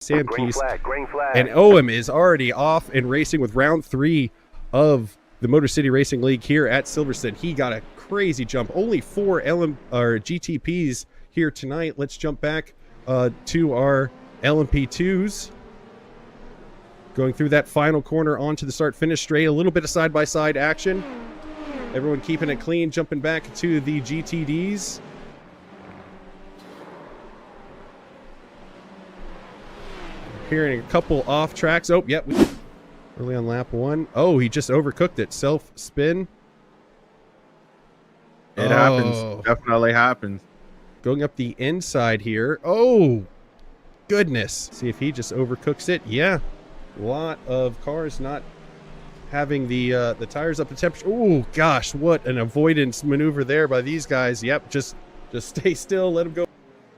Sam Green Keys. flag, green flag. And Owen is already off and racing with round 3 of the Motor City Racing League here at Silverstone. He got a crazy jump. Only 4 GTPs here tonight. Let's jump back to our LMP2s. Going through that final corner onto the start-finish straight. A little bit of side-by-side action. Everyone keeping it clean, jumping back to the GTDs. Hearing a couple off tracks. Oh, yep. Early on lap 1. Oh, he just overcooked it. Self-spin. It happens. Definitely happens. Going up the inside here. Oh, goodness. See if he just overcooks it. Yeah. A lot of cars not having the tires up to temperature. Oh, gosh. What an avoidance maneuver there by these guys. Yep. Just stay still. Let them go.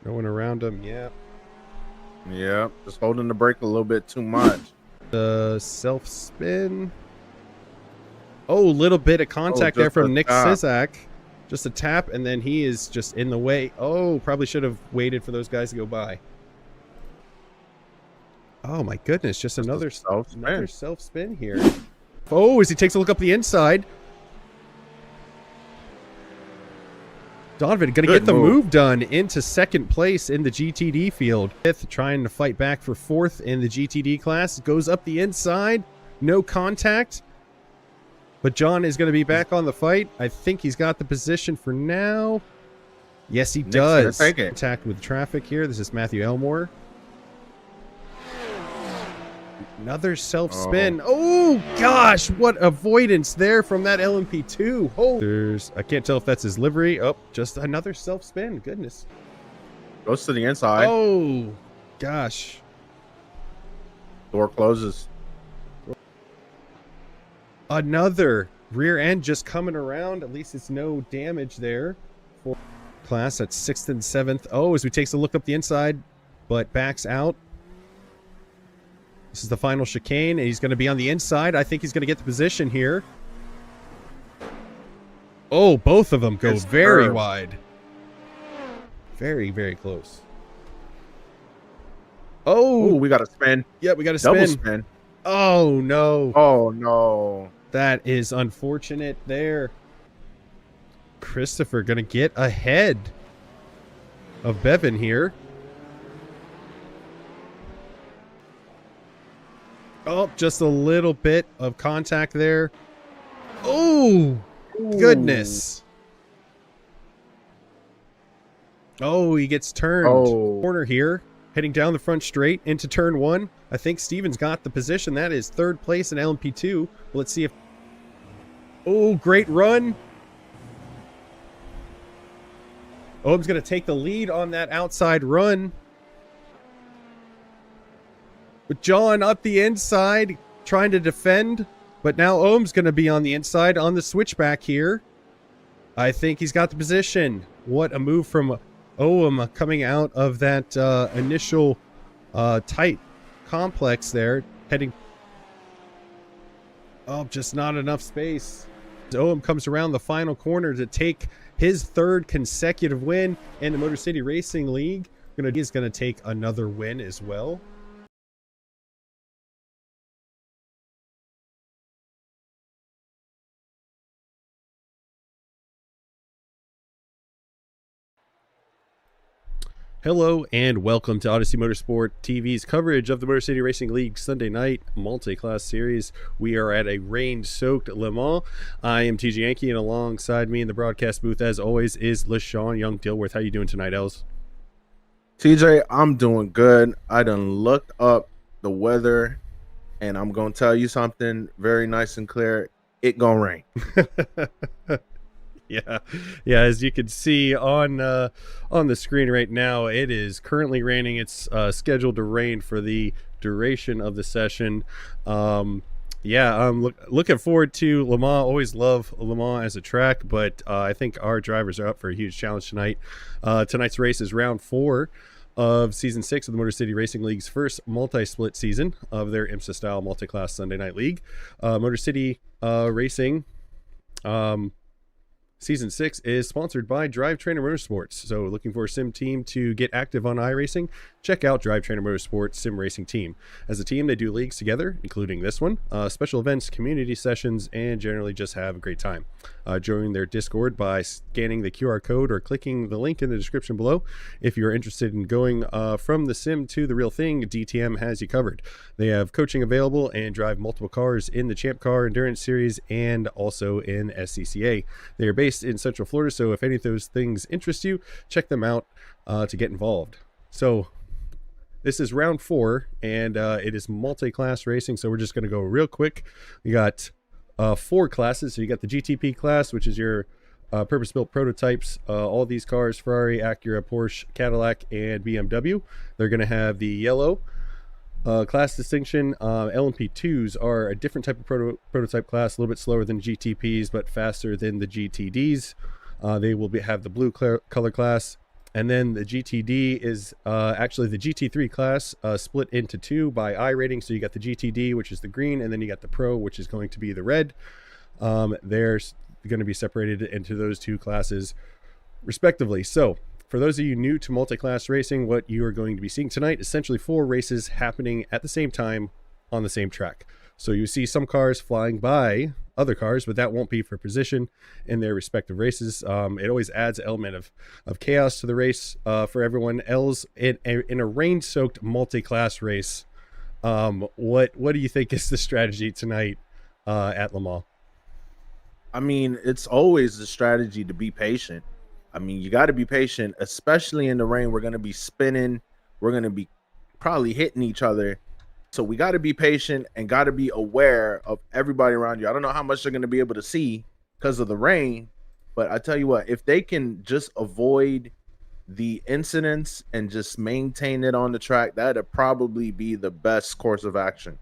No one around them. Yeah. Yeah, just holding the brake a little bit too much. The self-spin. Oh, little bit of contact there from Nick Sizak. Just a tap, and then he is just in the way. Oh, probably should have waited for those guys to go by. Oh, my goodness. Just another self-spin here. Oh, as he takes a look up the inside. Donovan going to get the move done into second place in the GTD field. Fifth, trying to fight back for 4th in the GTD class. Goes up the inside. No contact. But John is going to be back on the fight. I think he's got the position for now. Yes, he does. Contact with traffic here. This is Matthew Elmore. Another self-spin. Oh, gosh, what avoidance there from that LMP2. Oh, I can't tell if that's his livery. Oh, just another self-spin. Goodness. Goes to the inside. Oh, gosh. Door closes. Another rear end just coming around. At least it's no damage there. For class at 6th and 7th. Oh, as we takes a look up the inside, but backs out. This is the final chicane, and he's going to be on the inside. I think he's going to get the position here. Oh, both of them go very wide. Very, very close. Oh, we got a spin. Yeah, we got a spin. Double spin. Oh, no. Oh, no. That is unfortunate there. Christopher going to get ahead of Bevan here. Oh, just a little bit of contact there. Oh, goodness. Oh, he gets turned. Corner here, heading down the front straight into turn 1. I think Steven's got the position. That is 3rd place in LMP2. Let's see if... Oh, great run. Ohm's going to take the lead on that outside run. With John up the inside, trying to defend. But now Ohm's going to be on the inside on the switchback here. I think he's got the position. What a move from Ohm coming out of that initial tight complex there. Heading... Oh, just not enough space. Ohm comes around the final corner to take his 3rd consecutive win in the Motor City Racing League. He's going to take another win as well. Hello and welcome to Odyssey Motorsport TV's coverage of the Motor City Racing League Sunday night multi-class series. We are at a rain-soaked Le Mans. I am TJ Yankee, and alongside me in the broadcast booth, as always, is Lesean Young-Dilworth. How you doing tonight, Els? TJ, I'm doing good. I done looked up the weather, and I'm going to tell you something very nice and clear. It gonna rain. Yeah, as you can see on the screen right now, it is currently raining. It's scheduled to rain for the duration of the session. I'm looking forward to Le Mans. Always love Le Mans as a track, but I think our drivers are up for a huge challenge tonight. Tonight's race is round 4 of season 6 of the Motor City Racing League's first multi-split season of their IMSA style multi-class Sunday night league. Motor City Racing Season 6 is sponsored by Drive Trainer Motorsports. So looking for a sim team to get active on iRacing? Check out Drive Trainer Motorsports Sim Racing Team. As a team, they do leagues together, including this one, special events, community sessions, and generally just have a great time. Join their Discord by scanning the QR code or clicking the link in the description below. If you're interested in going from the sim to the real thing, DTM has you covered. They have coaching available and drive multiple cars in the Champ Car Endurance Series and also in SCCA. They are based in Central Florida, so if any of those things interest you, check them out to get involved. So this is round 4, and it is multi-class racing, so we're just going to go real quick. We got 4 classes. So you got the GTP class, which is your purpose-built prototypes. All these cars, Ferrari, Acura, Porsche, Cadillac, and BMW. They're going to have the yellow class distinction. LMP2s are a different type of prototype class, a little bit slower than GTPs, but faster than the GTDs. They will have the blue color class. And then the GTD is actually the GT3 class split into 2 by iRating. So you got the GTD, which is the green, and then you got the Pro, which is going to be the red. They're going to be separated into those 2 classes respectively. So for those of you new to multi-class racing, what you are going to be seeing tonight, essentially 4 races happening at the same time on the same track. So you see some cars flying by other cars, but that won't be for position in their respective races. It always adds an element of chaos to the race for everyone else. In a rain-soaked multi-class race, what do you think is the strategy tonight at Le Mans? I mean, it's always the strategy to be patient. I mean, you got to be patient, especially in the rain. We're going to be spinning. We're going to be probably hitting each other. So we got to be patient and got to be aware of everybody around you. I don't know how much they're going to be able to see because of the rain, but I tell you what, if they can just avoid the incidents and just maintain it on the track, that'd probably be the best course of action.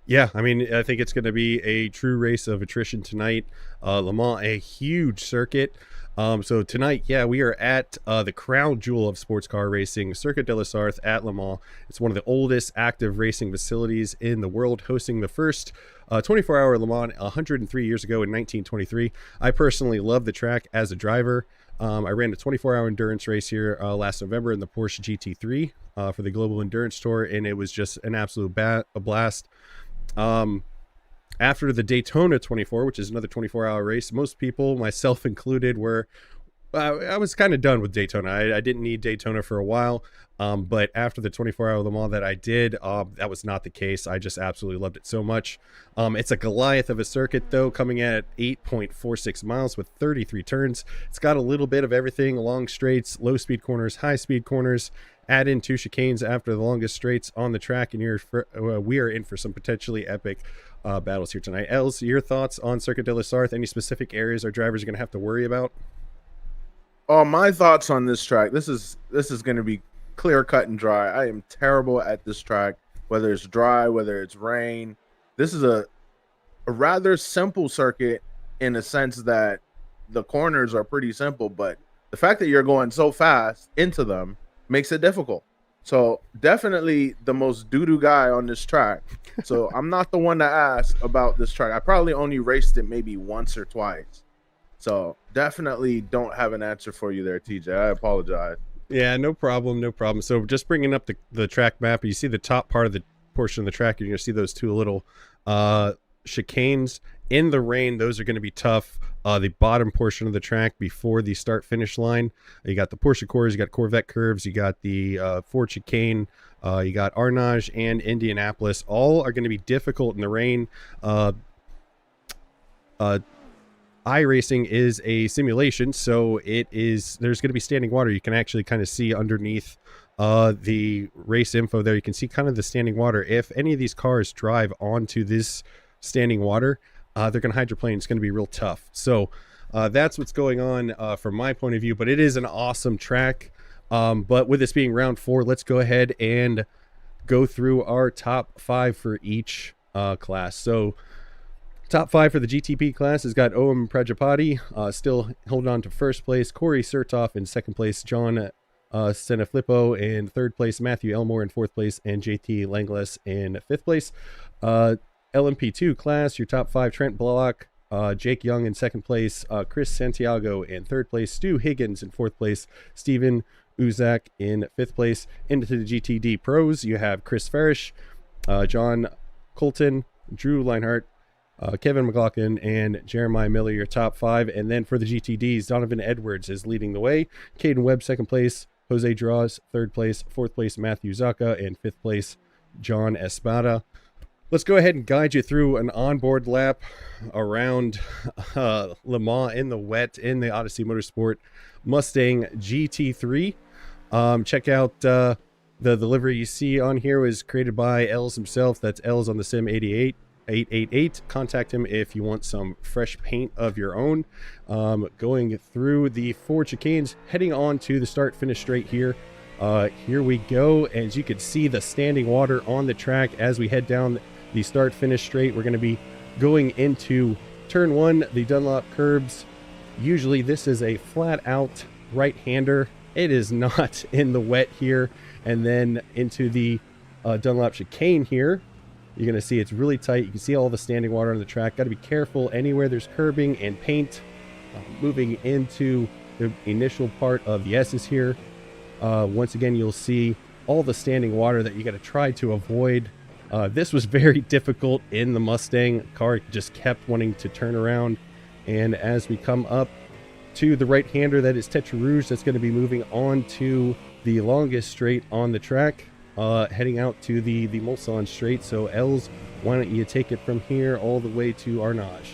Yeah, I mean, I think it's going to be a true race of attrition tonight. Le Mans, a huge circuit. So tonight, yeah, we are at the crown jewel of sports car racing, Circuit de la Sarthe at Le Mans. It's one of the oldest active racing facilities in the world, hosting the first 24-hour Le Mans 103 years ago in 1923. I personally love the track as a driver. I ran a 24-hour endurance race here last November in the Porsche GT3 for the Global Endurance Tour, and it was just an absolute blast. After the Daytona 24, which is another 24-hour race, most people, myself included, were I was kind of done with Daytona. I didn't need Daytona for a while, but after the 24-hour Le Mans that I did, that was not the case. I just absolutely loved it so much. It's a Goliath of a circuit, though, coming at 8.46 miles with 33 turns. It's got a little bit of everything: long straights, low-speed corners, high-speed corners. Add in 2 chicanes after the longest straights on the track, and we are in for some potentially epic battles here tonight. Els, your thoughts on Circuit de la Sarthe? Any specific areas our drivers are going to have to worry about? Oh, my thoughts on this track. This is going to be clear cut and dry. I am terrible at this track, whether it's dry, whether it's rain. This is a rather simple circuit in a sense that the corners are pretty simple, but the fact that you're going so fast into them makes it difficult. So definitely the most doo-doo guy on this track. So I'm not the one to ask about this track. I probably only raced it maybe once or twice. So definitely don't have an answer for you there, TJ. I apologize. Yeah, no problem, no problem. So just bringing up the track map, you see the top part of the portion of the track, you're going to see those 2 little chicanes. In the rain, those are going to be tough. The bottom portion of the track before the start-finish line, you got the Porsche cores, you got Corvette curves, you got the Ford chicane, you got Arnage and Indianapolis. All are going to be difficult in the rain. iRacing is a simulation, so there's going to be standing water. You can actually kind of see underneath the race info there. You can see kind of the standing water. If any of these cars drive onto this standing water, they're going to hydroplane. It's going to be real tough. So that's what's going on from my point of view, but it is an awesome track. But with this being round 4, let's go ahead and go through our top 5 for each class. So top 5 for the GTP class has got Owen Prajapati still holding on to first place, Corey Sertoff in second place, John Seneflippo in third place, Matthew Elmore in fourth place, and JT Langles in fifth place. LMP2 class, your top 5, Trent Bullock Jake Young in second place, Chris Santiago in third place, Stu Higgins in fourth place, Steven Uzak in fifth place. Into the GTD Pros, you have Chris Farish, John Colton, Drew Leinhart, Kevin McLaughlin, and Jeremiah Miller, your top five. And then for the GTDs, Donovan Edwards is leading the way. Caden Webb, second place. Jose Draws, third place. Fourth place, Matthew Zaka. And fifth place, John Espada. Let's go ahead and guide you through an onboard lap around Le Mans in the wet in the Odyssey Motorsport Mustang GT3. Check out the livery you see on here was created by Els himself. That's Els on the Sim 888. Contact him if you want some fresh paint of your own. Going through the 4 chicanes, heading on to the start finish straight here. Here we go. As you can see, the standing water on the track as we head down the start finish straight. We're going to be going into turn 1, the Dunlop curbs. Usually this is a flat out right-hander. It is not in the wet here. And then into the Dunlop chicane here, you're going to see it's really tight. You can see all the standing water on the track. Got to be careful anywhere there's curbing and paint. Moving into the initial part of the S's here. Once again, you'll see all the standing water that you got to try to avoid. This was very difficult in the Mustang. The car just kept wanting to turn around. And as we come up to the right-hander, that is Tetra Rouge, that's going to be moving on to the longest straight on the track, heading out to the Mulsanne straight. So Els, why don't you take it from here all the way to Arnage?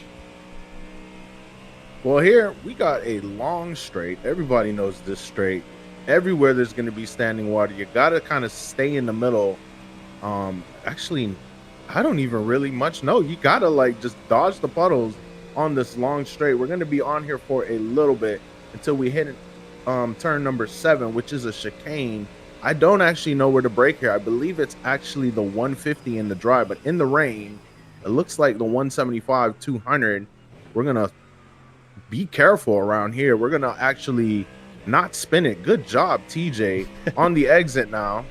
Well, here we got a long straight. Everybody knows this straight. Everywhere there's going to be standing water, you got to kind of stay in the middle. Actually, I don't even really much know. You got to like just dodge the puddles on this long straight. We're going to be on here for a little bit until we hit turn number 7, which is a chicane. I don't actually know where to brake here. I believe it's actually the 150 in the dry, but in the rain, it looks like the 175 200. We're going to be careful around here. We're going to actually not spin it. Good job, TJ, on the exit now.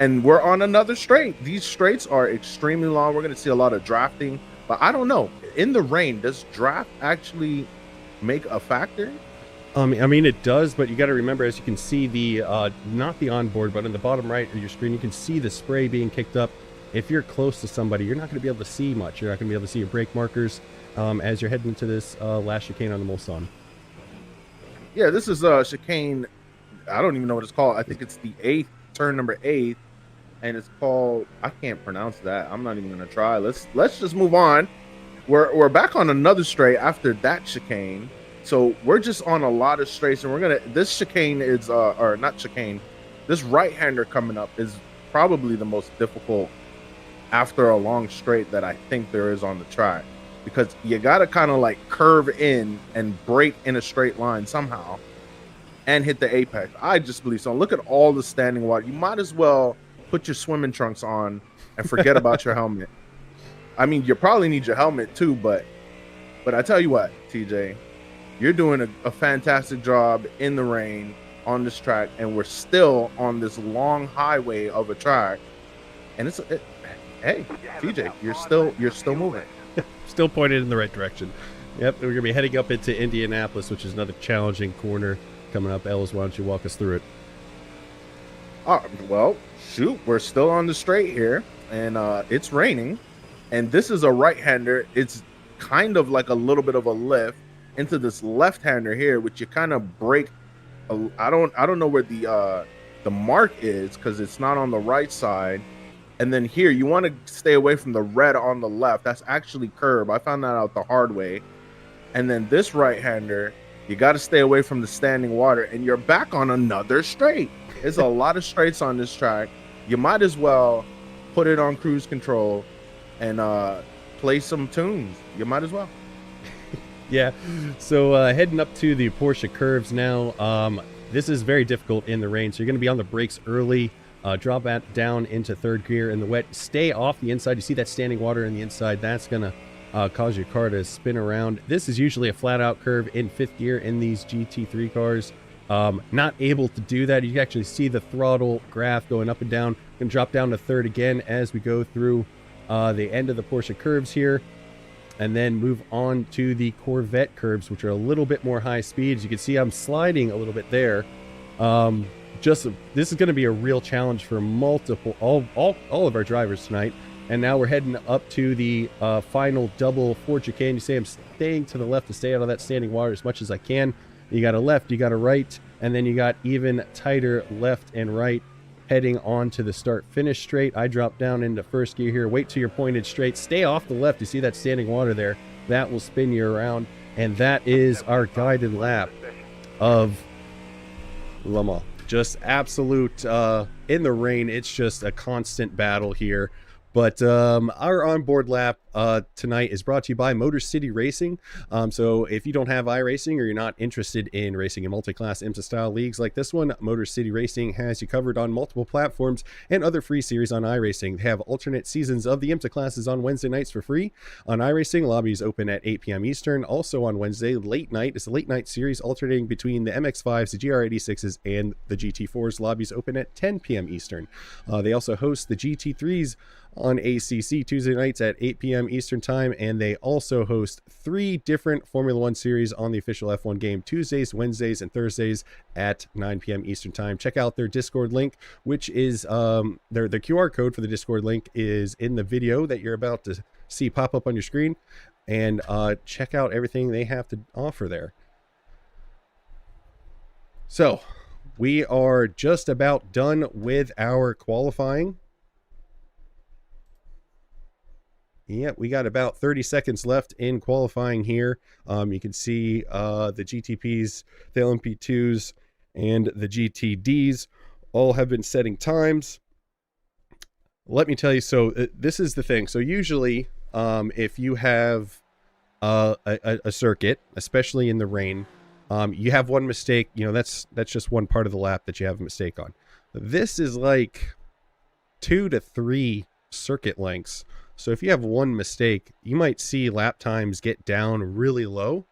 And we're on another straight. These straights are extremely long. We're going to see a lot of drafting, but I don't know. In the rain, does draft actually make a factor? I mean, it does, but you got to remember, as you can see, the not the onboard, but on the bottom right of your screen, you can see the spray being kicked up. If you're close to somebody, you're not going to be able to see much. You're not going to be able to see your brake markers as you're heading into this last chicane on the Mulsanne. Yeah, this is a chicane. I don't even know what it's called. I think it's the 8th, turn number 8. And it's called, I can't pronounce that. I'm not even gonna try. Let's just move on. We're back on another straight after that chicane. So we're just on a lot of straights, and this chicane is or not chicane, this right-hander coming up is probably the most difficult after a long straight that I think there is on the track, because you gotta kind of like curve in and brake in a straight line somehow and hit the apex. I just believe so. Look at all the standing water. You might as well put your swimming trunks on and forget about your helmet. I mean, you probably need your helmet too, but I tell you what, TJ, you're doing a fantastic job in the rain on this track, and we're still on this long highway of a track, and hey, TJ, you're still moving. Still pointed in the right direction. Yep, we're gonna be heading up into Indianapolis, which is another challenging corner coming up. Els, why don't you walk us through it? Well, shoot, we're still on the straight here, and it's raining, and this is a right-hander. It's kind of like a little bit of a lift into this left-hander here, which you kind of brake. I don't know where the mark is, because it's not on the right side. And then here, you want to stay away from the red on the left. That's actually curb. I found that out the hard way. And then this right-hander, you got to stay away from the standing water, and you're back on another straight. There's a lot of straights on this track. You might as well put it on cruise control and play some tunes. You might as well. Yeah. So heading up to the Porsche curves now. This is very difficult in the rain. So you're going to be on the brakes early. Drop that down into third gear in the wet. Stay off the inside. You see that standing water in the inside. That's going to cause your car to spin around. This is usually a flat out curve in fifth gear in these GT3 cars. Not able to do that. You can actually see the throttle graph going up and down. Going to drop down to third again as we go through the end of the Porsche curves here. and then move on to the Corvette curbs, which are a little bit more high speed. As you can see, I'm sliding a little bit there. This is going to be a real challenge for all of our drivers tonight. And now we're heading up to the final double 4 chicane. You see I'm staying to the left to stay out of that standing water as much as I can. You got a left, you got a right, and then you got even tighter left and right heading on to the start-finish straight. I drop down into first gear here. Wait till you're pointed straight. Stay off the left. You see that standing water there? That will spin you around. And that is our guided lap of Le Mans. Just absolute, in the rain, it's just a constant battle here. But our onboard lap tonight is brought to you by Motor City Racing. So if you don't have iRacing or you're not interested in racing in multi-class IMSA style leagues like this one, Motor City Racing has you covered on multiple platforms and other free series on iRacing. They have alternate seasons of the IMSA classes on Wednesday nights for free. On iRacing, lobbies open at 8 p.m. Eastern. Also on Wednesday, late night, it's a late night series alternating between the MX-5s, the GR86s, and the GT4s. Lobbies open at 10 p.m. Eastern. They also host the GT3s on ACC Tuesday nights at 8 p.m. Eastern time, and they also host 3 different Formula One series on the official F1 game Tuesdays, Wednesdays, and Thursdays at 9 p.m. Eastern time. Check out their Discord link, which is their QR code for the Discord link is in the video that you're about to see pop up on your screen, and check out everything they have to offer there. So we are just about done with our qualifying. Yeah, we got about 30 seconds left in qualifying here. You can see the GTPs, the LMP2s, and the GTDs all have been setting times. Let me tell you, so this is the thing. So usually, if you have a circuit, especially in the rain, you have one mistake. You know, that's just one part of the lap that you have a mistake on. This is like 2 to 3 circuit lengths. So if you have one mistake, you might see lap times get down really low,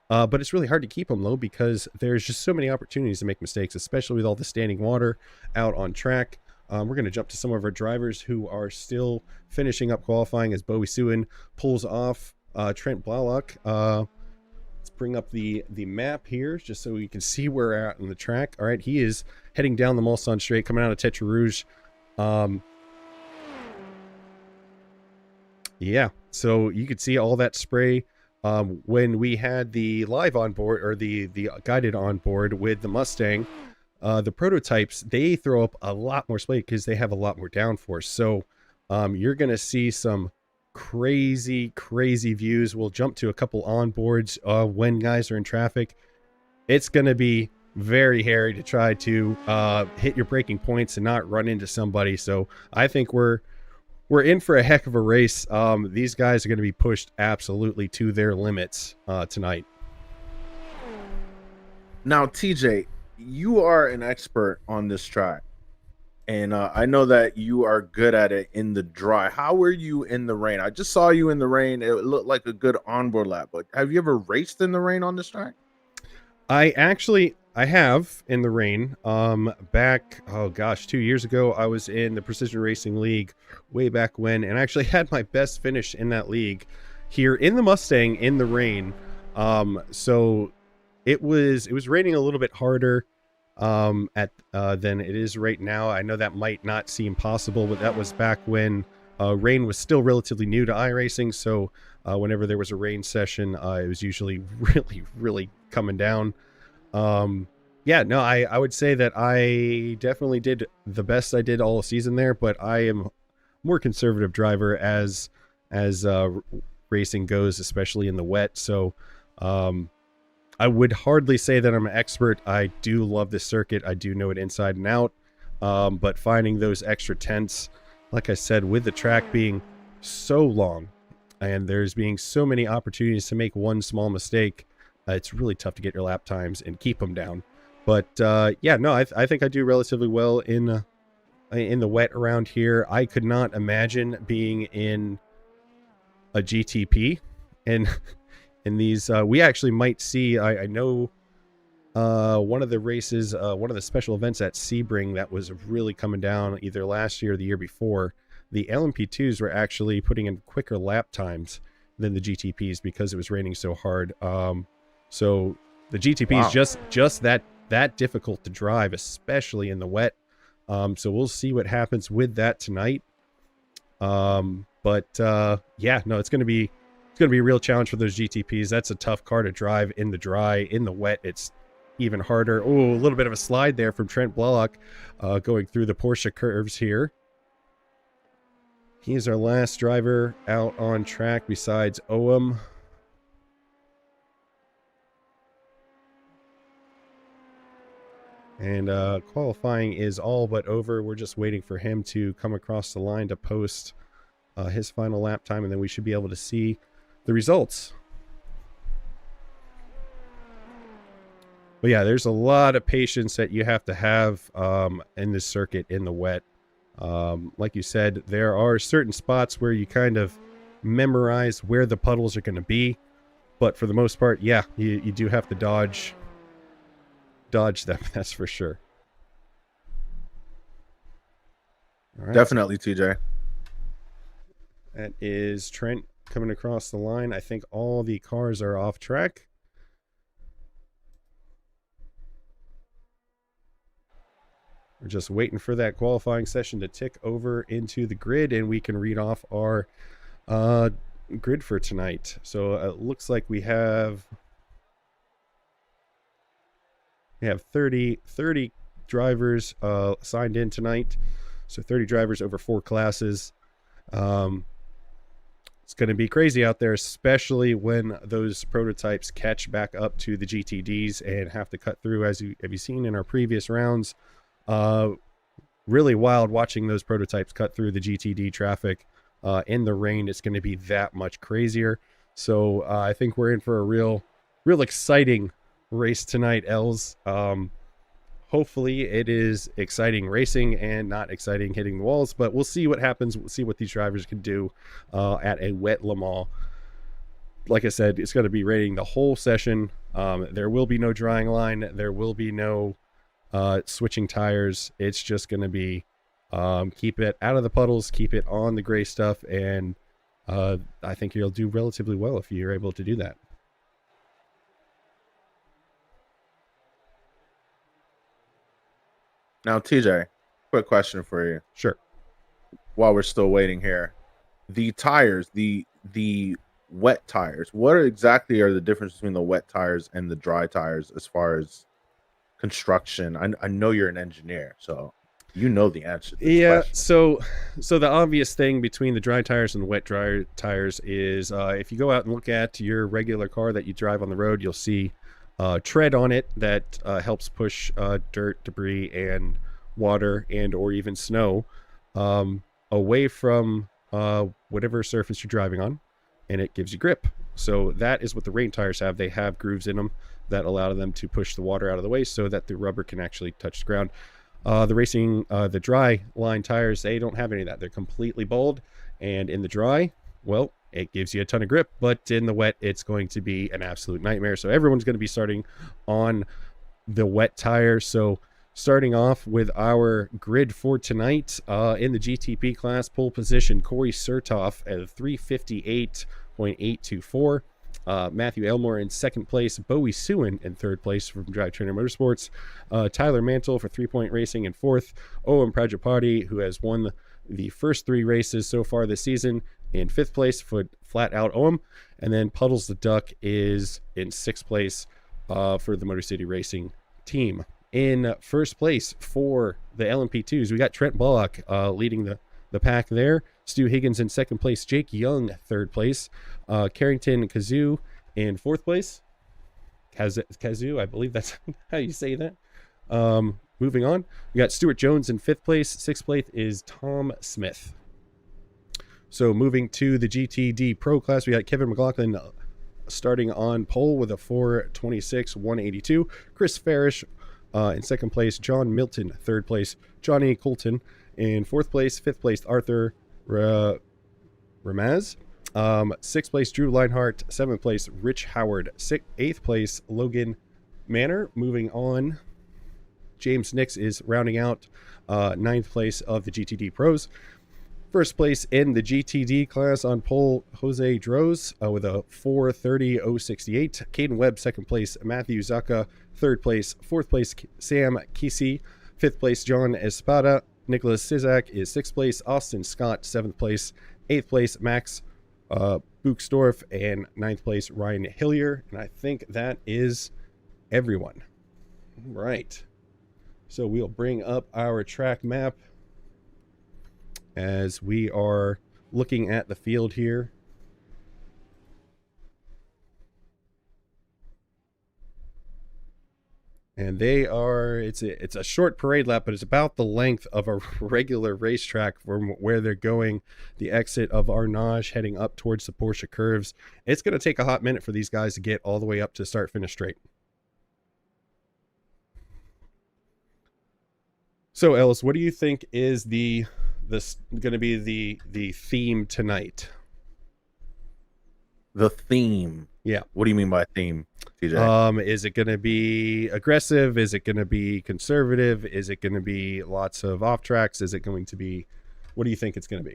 but it's really hard to keep them low because there's just so many opportunities to make mistakes, especially with all the standing water out on track. We're going to jump to some of our drivers who are still finishing up qualifying as Bowie Suin pulls off Trent Blalock. Let's bring up the map here just so we can see where we're at on the track. All right, he is heading down the Mulsanne straight, coming out of Tetra Rouge. Yeah, so you could see all that spray when we had the live onboard or the guided onboard with the Mustang. The prototypes, they throw up a lot more spray because they have a lot more downforce. So you're going to see some crazy views. We'll jump to a couple onboards when guys are in traffic. It's going to be very hairy to try to hit your braking points and not run into somebody. So I think we're in for a heck of a race. These guys are going to be pushed absolutely to their limits tonight. Now, TJ, you are an expert on this track, and I know that you are good at it in the dry. How were you in the rain? I just saw you in the rain. It looked like a good onboard lap, but have you ever raced in the rain on this track? I have in the rain. Back, oh gosh, 2 years ago, I was in the Precision Racing League way back when, and actually had my best finish in that league here in the Mustang in the rain. So it was raining a little bit harder than it is right now. I know that might not seem possible, but that was back when rain was still relatively new to iRacing. So whenever there was a rain session, it was usually really coming down. Yeah, no, I would say that I definitely did the best I did all season there, but I am more conservative driver as racing goes, especially in the wet. So I would hardly say that I'm an expert. I do love this circuit. I do know it inside and out. But finding those extra tenths, like I said, with the track being so long and there's being so many opportunities to make one small mistake, it's really tough to get your lap times and keep them down. But yeah, no, I think I do relatively well in the wet around here. I could not imagine being in a GTP, and in these we actually might see. I know one of the races, one of the special events at Sebring that was really coming down either last year or the year before. The LMP2s were actually putting in quicker lap times than the GTPs because it was raining so hard. So the GTP is just that difficult to drive, especially in the wet. So we'll see what happens with that tonight. Yeah, no, it's going to be a real challenge for those GTPs. That's a tough car to drive in the dry. In the wet, it's even harder. Oh, a little bit of a slide there from Trent Blalock, going through the Porsche curves here. He's our last driver out on track besides Owen. And qualifying is all but over. We're just waiting for him to come across the line to post his final lap time, and then we should be able to see the results. But yeah, there's a lot of patience that you have to have in this circuit in the wet. Like you said, there are certain spots where you kind of memorize where the puddles are going to be, but for the most part, yeah, you do have to dodge them, that's for sure. All right. Definitely, TJ. That is Trent coming across the line. I think all the cars are off track. We're just waiting for that qualifying session to tick over into the grid, and we can read off our grid for tonight. So it looks like we have 30 drivers signed in tonight. So 30 drivers over 4 classes. It's going to be crazy out there, especially when those prototypes catch back up to the GTDs and have to cut through, as you have seen in our previous rounds. Really wild watching those prototypes cut through the GTD traffic in the rain. It's going to be that much crazier. So I think we're in for a real exciting race tonight, Els. Hopefully it is exciting racing and not exciting hitting the walls, but we'll see what happens. We'll see what these drivers can do at a wet Le Mans. Like I said, it's going to be raining the whole session. There will be no drying line. There will be no switching tires. It's just going to be keep it out of the puddles, keep it on the gray stuff, and I think you'll do relatively well if you're able to do that. Now, TJ, quick question for you. Sure. While we're still waiting here, the tires, the wet tires, what exactly are the difference between the wet tires and the dry tires as far as construction? I know you're an engineer, so you know the answer to this question. So the obvious thing between the dry tires and the wet dry tires is if you go out and look at your regular car that you drive on the road, you'll see tread on it that helps push dirt, debris, and water and or even snow away from whatever surface you're driving on, and it gives you grip. So that is what the rain tires have. They have grooves in them that allow them to push the water out of the way so that the rubber can actually touch the ground. The dry line tires, they don't have any of that. They're completely bald, and in the dry, well, it gives you a ton of grip, but in the wet, it's going to be an absolute nightmare. So everyone's going to be starting on the wet tire. So starting off with our grid for tonight, in the GTP class, pole position, Corey Surtoff at 358.824. Matthew Elmore in second place, Bowie Sewin in third place from Drivetrainer Motorsports, Tyler Mantle for 3 Point Racing in fourth, Owen Prajapati, who has won the first 3 races so far this season, in fifth place for flat out Owen, and then Puddles the Duck is in sixth place for the Motor City Racing team. In first place for the LMP2s, we got Trent Bullock leading the pack there. Stu Higgins in second place. Jake Young, third place. Carrington Kazoo in fourth place. Kazoo, I believe that's how you say that. Moving on, we got Stuart Jones in fifth place. Sixth place is Tom Smith. So moving to the GTD Pro class, we got Kevin McLaughlin starting on pole with a 4:26.182. Chris Farish in second place. John Milton, third place. Johnny Colton in fourth place. Fifth place, Arthur Ramaz. Sixth place, Drew Leinhart. Seventh place, Rich Howard. Eighth place, Logan Manor. Moving on, James Nix is rounding out ninth place of the GTD Pros. First place in the GTD class on pole, Jose Droz with a 4:30.068. Caden Webb, second place. Matthew Zaka, third place. Fourth place, Sam Kisi. Fifth place, John Espada. Nicholas Sizak is sixth place. Austin Scott, seventh place. Eighth place, Max Buchsdorf. And ninth place, Ryan Hillier. And I think that is everyone. All right. So we'll bring up our track map as we are looking at the field here. And they are, it's a short parade lap, but it's about the length of a regular racetrack from where they're going. The exit of Arnage heading up towards the Porsche curves. It's going to take a hot minute for these guys to get all the way up to start finish straight. So Ellis, what do you think is this going to be the theme tonight? The theme. Yeah. What do you mean by theme, TJ? Is it going to be aggressive? Is it going to be conservative? Is it going to be lots of off tracks? Is it going to be, what do you think it's going to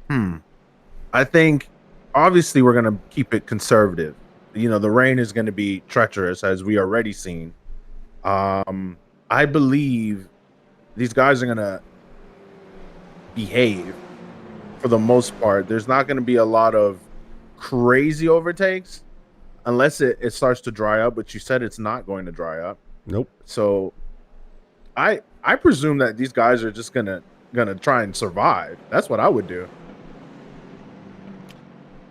be? I think obviously we're going to keep it conservative. You know, the rain is going to be treacherous, as we already seen. I believe these guys are going to behave for the most part. There's not going to be a lot of crazy overtakes unless it starts to dry up, but you said it's not going to dry up. Nope. So I presume that these guys are just gonna try and survive. That's what I would do.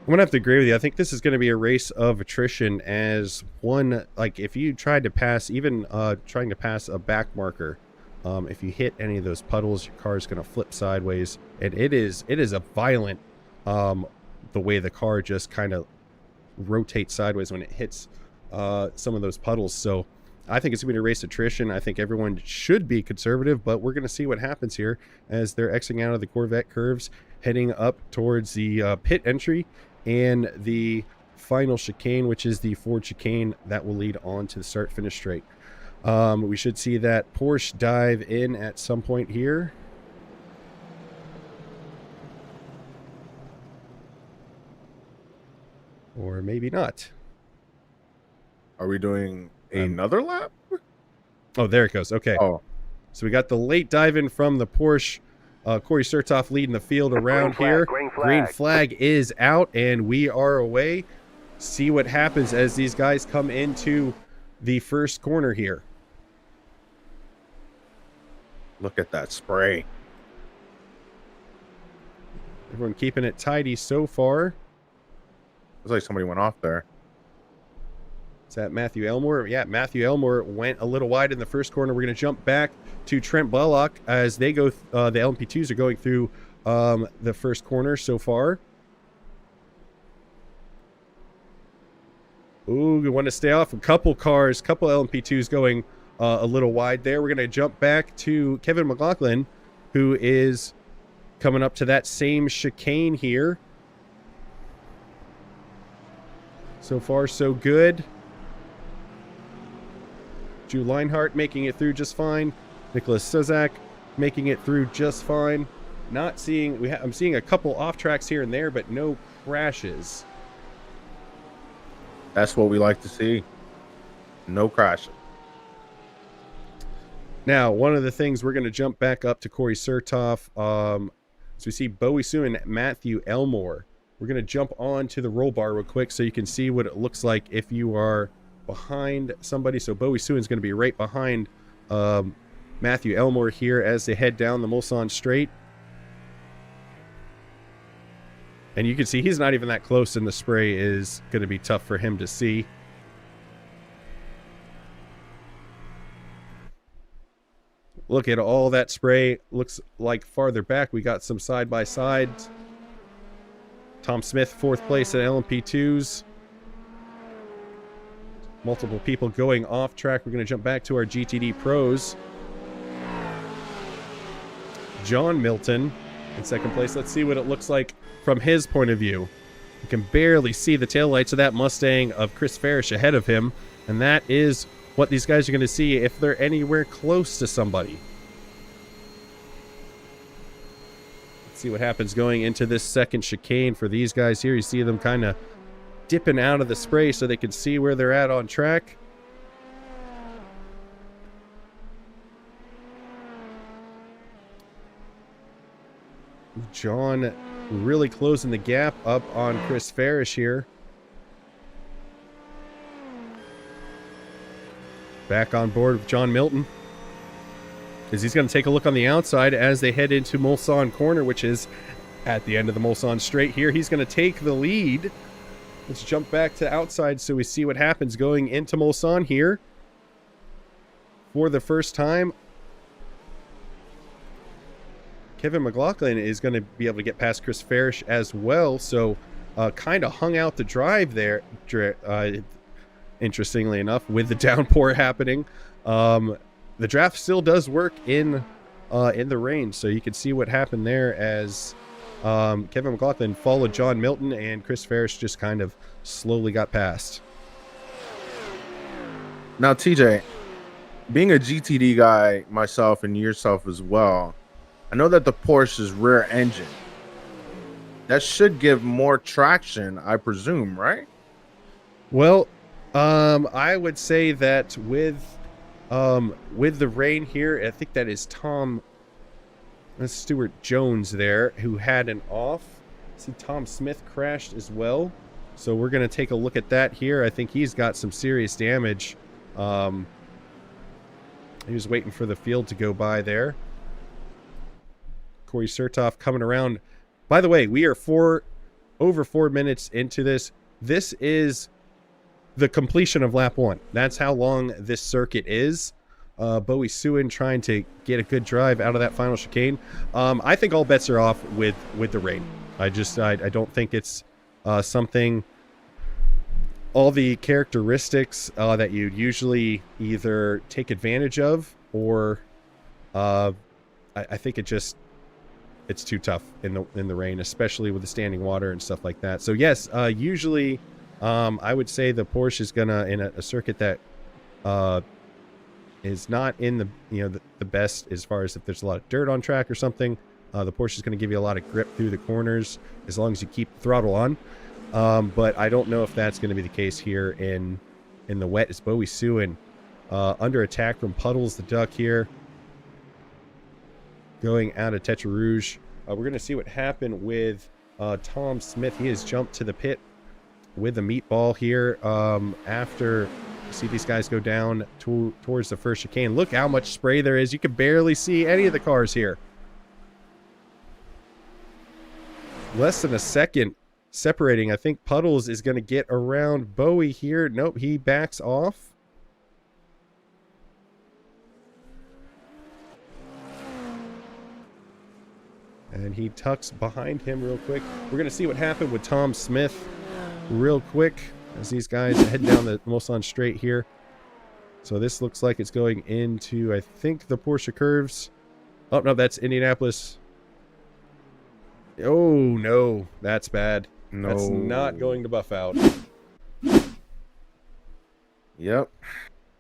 I'm gonna have to agree with you. I think this is gonna be a race of attrition, as one, like if you tried to pass, even trying to pass a back marker, if you hit any of those puddles, your car is gonna flip sideways, and it is a violent the way the car just kind of rotates sideways when it hits some of those puddles. So I think it's going to be a race attrition. I think everyone should be conservative, but we're going to see what happens here as they're exiting out of the Corvette curves, heading up towards the pit entry and the final chicane, which is the Ford chicane that will lead on to the start-finish straight. We should see that Porsche dive in at some point here. Or maybe not. Are we doing another lap? Oh, there it goes. Okay. Oh, So we got the late dive in from the Porsche. Corey Surtoff leading the field around here. Green flag is out, and we are away. See what happens as these guys come into the first corner here. look at that spray. Everyone keeping it tidy so far. Looks like somebody went off there. Is that Matthew Elmore? Yeah, Matthew Elmore went a little wide in the first corner. We're going to jump back to Trent Belloc as they go. The LMP2s are going through the first corner so far. Ooh, we want to stay off a couple cars, couple LMP2s going a little wide there. We're going to jump back to Kevin McLaughlin, who is coming up to that same chicane here. So far, so good. Drew Leinhart making it through just fine. Nicholas Sozak making it through just fine. Not seeing, I'm seeing a couple off tracks here and there, but no crashes. That's what we like to see. No crashing. Now, one of the things, we're going to jump back up to Corey Surtoff. So we see Bowie Sue and Matthew Elmore. We're going to jump on to the roll bar real quick so you can see what it looks like if you are behind somebody. So Bowie Sue is going to be right behind Matthew Elmore here as they head down the Mulsanne Straight. And you can see he's not even that close, and the spray is going to be tough for him to see. Look at all that spray. Looks like farther back we got some side-by-sides. Tom Smith, fourth place at LMP2s. Multiple people going off track. We're going to jump back to our GTD pros. John Milton in second place. Let's see what it looks like from his point of view. You can barely see the taillights of that Mustang of Chris Farish ahead of him. And that is what these guys are going to see if they're anywhere close to somebody. See what happens going into this second chicane for these guys here. You see them kind of dipping out of the spray so they can see where they're at on track. John really closing the gap up on Chris Farish here. Back on board with John Milton, because he's going to take a look on the outside as they head into Mulsanne Corner, which is at the end of the Mulsanne Straight here. He's going to take the lead. Let's jump back to outside so we see what happens going into Mulsanne here. For the first time, Kevin McLaughlin is going to be able to get past Chris Farish as well. So kind of hung out the drive there, interestingly enough, with the downpour happening. The draft still does work in the rain, so you can see what happened there as Kevin McLaughlin followed John Milton and Chris Farish just kind of slowly got past. Now, TJ, being a GTD guy myself and yourself as well, I know that the Porsche's rear engine, that should give more traction, I presume, right? Well, I would say that with the rain here, I think that is Tom Stewart Jones there who had an off. See, Tom Smith crashed as well. So we're going to take a look at that here. I think he's got some serious damage. He was waiting for the field to go by there. Corey Sertoff coming around. By the way, we are over 4 minutes into this. This is the completion of lap 1. That's how long this circuit is. Bowie Suin trying to get a good drive out of that final chicane. I think all bets are off with the rain. I don't think it's something. All the characteristics that you'd usually either take advantage of or I think it's too tough in the rain, especially with the standing water and stuff like that. So yes, usually I would say the Porsche is gonna, in a circuit that is not in the best as far as if there's a lot of dirt on track or something, the Porsche is going to give you a lot of grip through the corners as long as you keep the throttle on. But I don't know if that's going to be the case here in the wet. It's Bowie Suin under attack from Puddles the Duck here, going out of Tetra Rouge. We're going to see what happened with Tom Smith. He has jumped to the pit with a meatball here after. See these guys go down towards the first chicane. Look how much spray there is. You can barely see any of the cars here. Less than a second separating. I think Puddles is going to get around Bowie here. Nope, he backs off. And he tucks behind him real quick. We're going to see what happened with Tom Smith real quick as these guys head down the Mulsanne Straight here. So this looks like it's going into, I think, the Porsche curves. Oh, no, that's Indianapolis. Oh, no, that's bad. No. That's not going to buff out. Yep.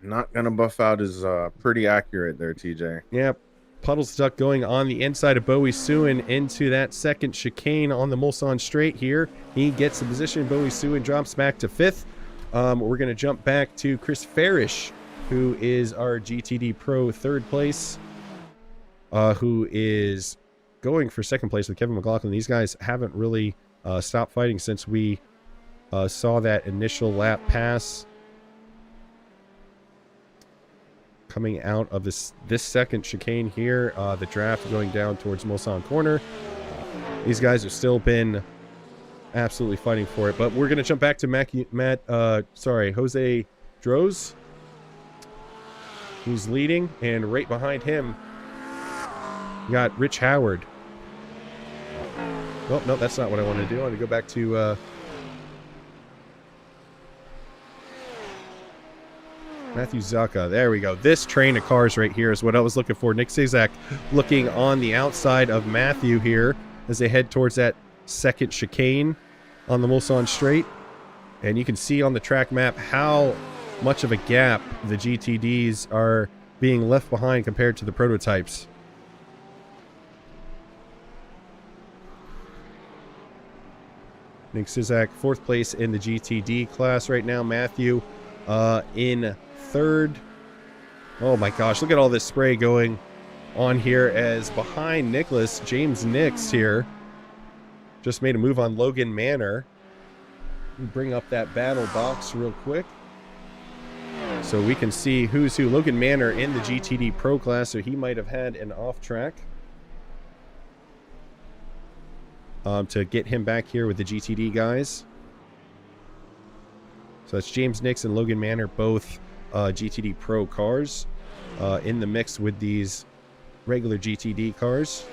Not going to buff out is pretty accurate there, TJ. Yep. Puddles Duck going on the inside of Bowie Suin into that second chicane on the Mulsanne Straight here. He gets the position. Bowie Suin drops back to 5th. We're going to jump back to Chris Farish, who is our GTD Pro 3rd place, who is going for 2nd place with Kevin McLaughlin. These guys haven't really stopped fighting since we saw that initial lap pass. Coming out of this second chicane here, the draft going down towards Mulsanne Corner. These guys have still been absolutely fighting for it, but we're going to jump back to Jose Droz, who's leading, and right behind him, you got Rich Howard. Oh, no, that's not what I want to do. I want to go back to Matthew Zaka. There we go. This train of cars right here is what I was looking for. Nick Cizak looking on the outside of Matthew here as they head towards that second chicane on the Mulsanne Straight. And you can see on the track map how much of a gap the GTDs are being left behind compared to the prototypes. Nick Sizak, 4th place in the GTD class right now. Matthew in 3rd. Oh my gosh, look at all this spray going on here as behind Nicholas, James Nix here just made a move on Logan Manor. Bring up that battle box real quick so we can see who's who. Logan Manor in the GTD Pro class, so he might have had an off track to get him back here with the GTD guys. So that's James Nix and Logan Manor, both GTD Pro cars in the mix with these regular GTD cars.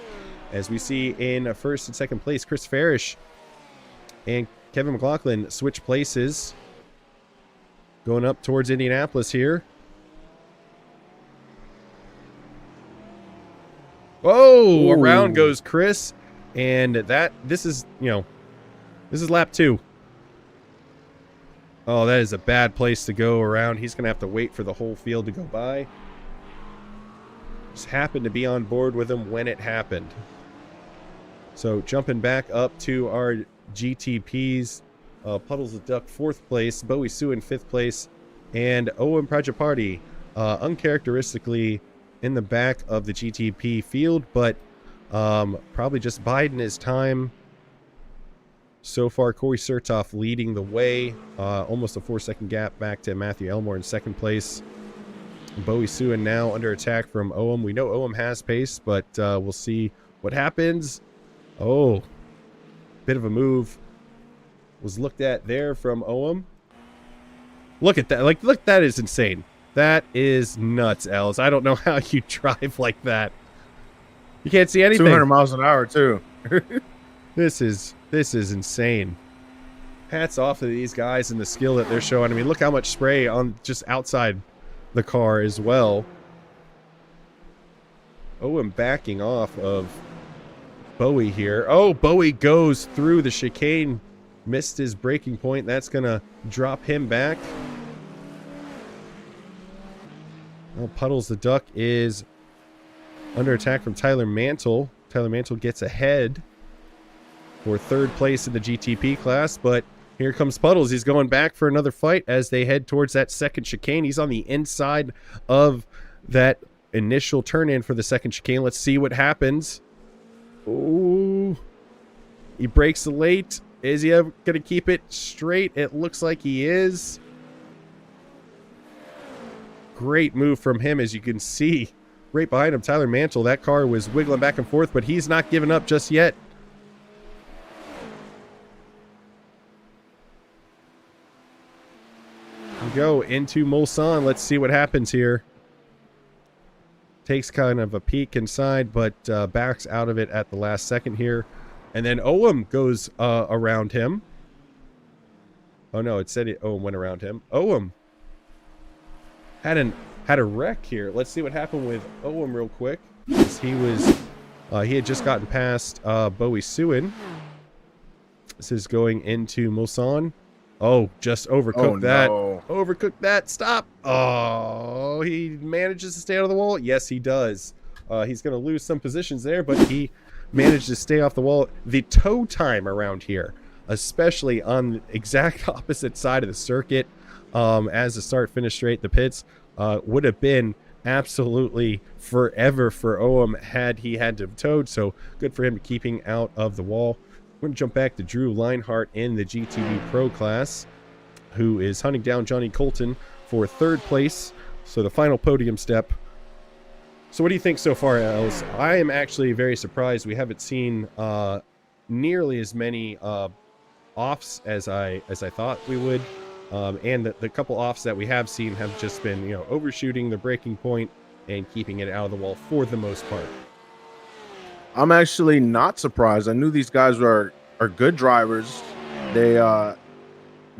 As we see in 1st and 2nd place, Chris Farish and Kevin McLaughlin switch places. Going up towards Indianapolis here. Whoa! Ooh. Around goes Chris. And this is lap 2. Oh, that is a bad place to go around. He's going to have to wait for the whole field to go by. Just happened to be on board with him when it happened. So jumping back up to our GTPs, Puddles the Duck 4th place, Bowie Sue in 5th place, and Owen Prajaparty uncharacteristically in the back of the GTP field, but probably just biding his time. So far, Corey Sertoff leading the way, almost a 4-second gap back to Matthew Elmore in 2nd place. Bowie Sue now under attack from Owen. We know Owen has pace, but we'll see what happens. Oh, bit of a move was looked at there from Owen. Look at that. Look, that is insane. That is nuts, Alice. I don't know how you drive like that. You can't see anything. 200 miles an hour, too. This is insane. Hats off to these guys and the skill that they're showing. I mean, look how much spray on just outside the car as well. Owen backing off of Bowie here. Oh, Bowie goes through the chicane. Missed his braking point. That's going to drop him back. Well, Puddles the Duck is under attack from Tyler Mantle. Tyler Mantle gets ahead for 3rd place in the GTP class, but here comes Puddles. He's going back for another fight as they head towards that 2nd chicane. He's on the inside of that initial turn-in for the 2nd chicane. Let's see what happens. Ooh. He breaks late. Is he ever going to keep it straight? It looks like he is. Great move from him, as you can see. Right behind him, Tyler Mantle. That car was wiggling back and forth, but he's not giving up just yet. We go into Mulsanne. Let's see what happens here. Takes kind of a peek inside, but backs out of it at the last second here. And then Owen goes around him. Oh no, it said Owen went around him. Owen had a wreck here. Let's see what happened with Owen real quick. He had just gotten past Bowie Suin. This is going into Mulsanne. Oh, just overcooked that. No. Overcooked that. Stop. Oh, he manages to stay out of the wall. Yes, he does. He's going to lose some positions there, but he managed to stay off the wall. The tow time around here, especially on the exact opposite side of the circuit, as the start finish straight, the pits, would have been absolutely forever for Owen had he had to have towed. So good for him keeping out of the wall. We're going to jump back to Drew Leinhart in the GTD Pro class, who is hunting down Johnny Colton for 3rd place. So the final podium step. So what do you think so far, Els? I am actually very surprised. We haven't seen nearly as many offs as I thought we would. And the couple offs that we have seen have just been, overshooting the braking point and keeping it out of the wall for the most part. I'm actually not surprised. I knew these guys are good drivers. They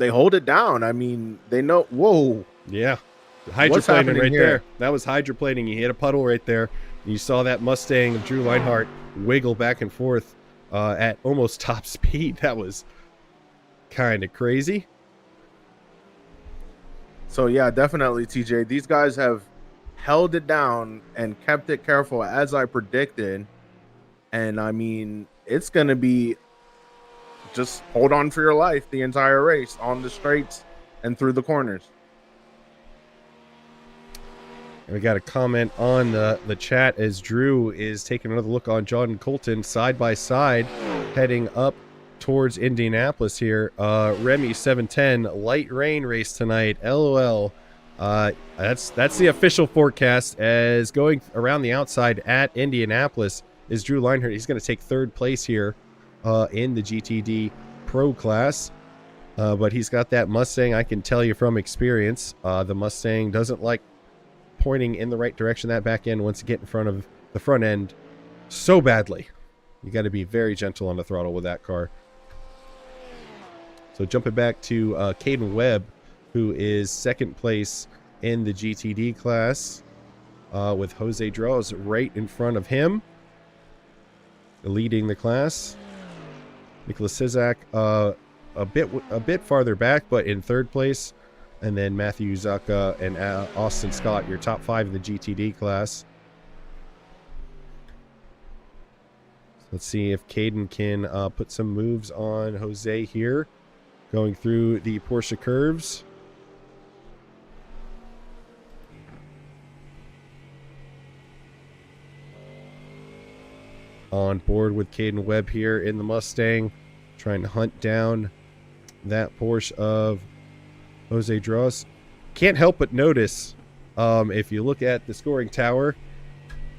hold it down. I mean, they know. Whoa. Yeah. Hydroplaning right there. That was hydroplaning. He hit a puddle right there. You saw that Mustang of Drew Leinhart wiggle back and forth at almost top speed. That was kind of crazy. So, yeah, definitely, TJ. These guys have held it down and kept it careful, as I predicted. And, I mean, it's going to be just hold on for your life the entire race on the straights and through the corners. We got a comment on the chat as Drew is taking another look on John and Colton side by side, heading up towards Indianapolis here. Remy 710, light rain race tonight. LOL. That's the official forecast. As going around the outside at Indianapolis is Drew Leinhardt. He's going to take third place here in the GTD Pro class. But he's got that Mustang. I can tell you from experience, the Mustang doesn't like pointing in the right direction. That back end wants to get in front of the front end so badly. You got to be very gentle on the throttle with that car. So jumping back to Caden Webb, who is second place in the GTD class, with Jose Draws right in front of him, leading the class. Nicholas Sizak a bit farther back, but in third place. And then Matthew Zaka and Austin Scott, your top 5 in the GTD class. So let's see if Caden can put some moves on Jose here, going through the Porsche curves. On board with Caden Webb here in the Mustang, trying to hunt down that Porsche of Jose Draws. Can't help but notice, if you look at the scoring tower,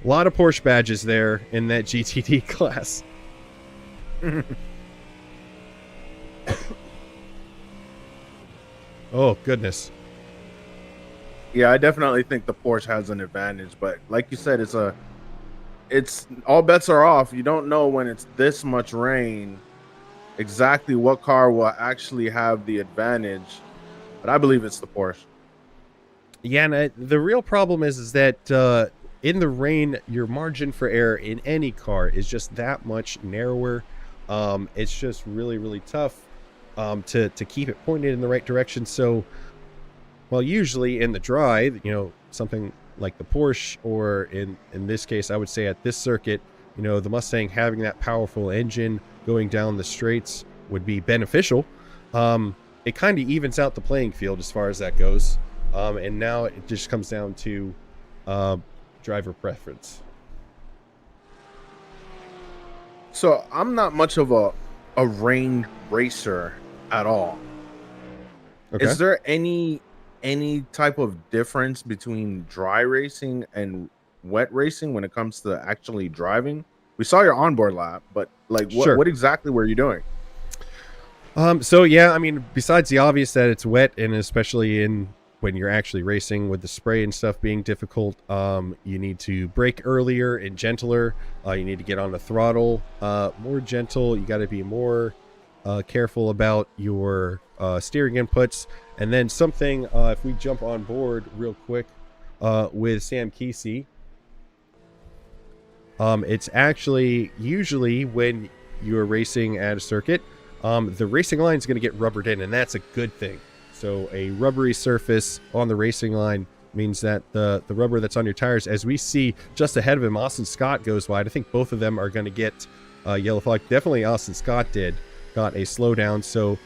a lot of Porsche badges there in that GTD class. Oh, goodness. Yeah, I definitely think the Porsche has an advantage, but like you said, it's all bets are off. You don't know when it's this much rain exactly what car will actually have the advantage. But I believe it's the Porsche. Yeah, and the real problem is that in the rain, your margin for error in any car is just that much narrower. It's just really, really tough to keep it pointed in the right direction. So, well, usually in the dry, you know, something like the Porsche, or in this case, I would say at this circuit, you know, the Mustang having that powerful engine going down the straights would be beneficial. It kind of evens out the playing field as far as that goes. And now it just comes down to driver preference. So I'm not much of a rain racer at all. Okay. Is there any type of difference between dry racing and wet racing when it comes to actually driving? We saw your onboard lap, but like what exactly were you doing? So yeah, I mean, besides the obvious that it's wet, and especially when you're actually racing with the spray and stuff being difficult, you need to brake earlier and gentler. You need to get on the throttle more gentle. You got to be more careful about your steering inputs. And then something, if we jump on board real quick with Sam Kesey, it's actually usually when you're racing at a circuit, the racing line is going to get rubbered in, and that's a good thing. So a rubbery surface on the racing line means that the rubber that's on your tires, as we see just ahead of him, Austin Scott goes wide. I think both of them are going to get yellow flag. Definitely Austin Scott got a slowdown. So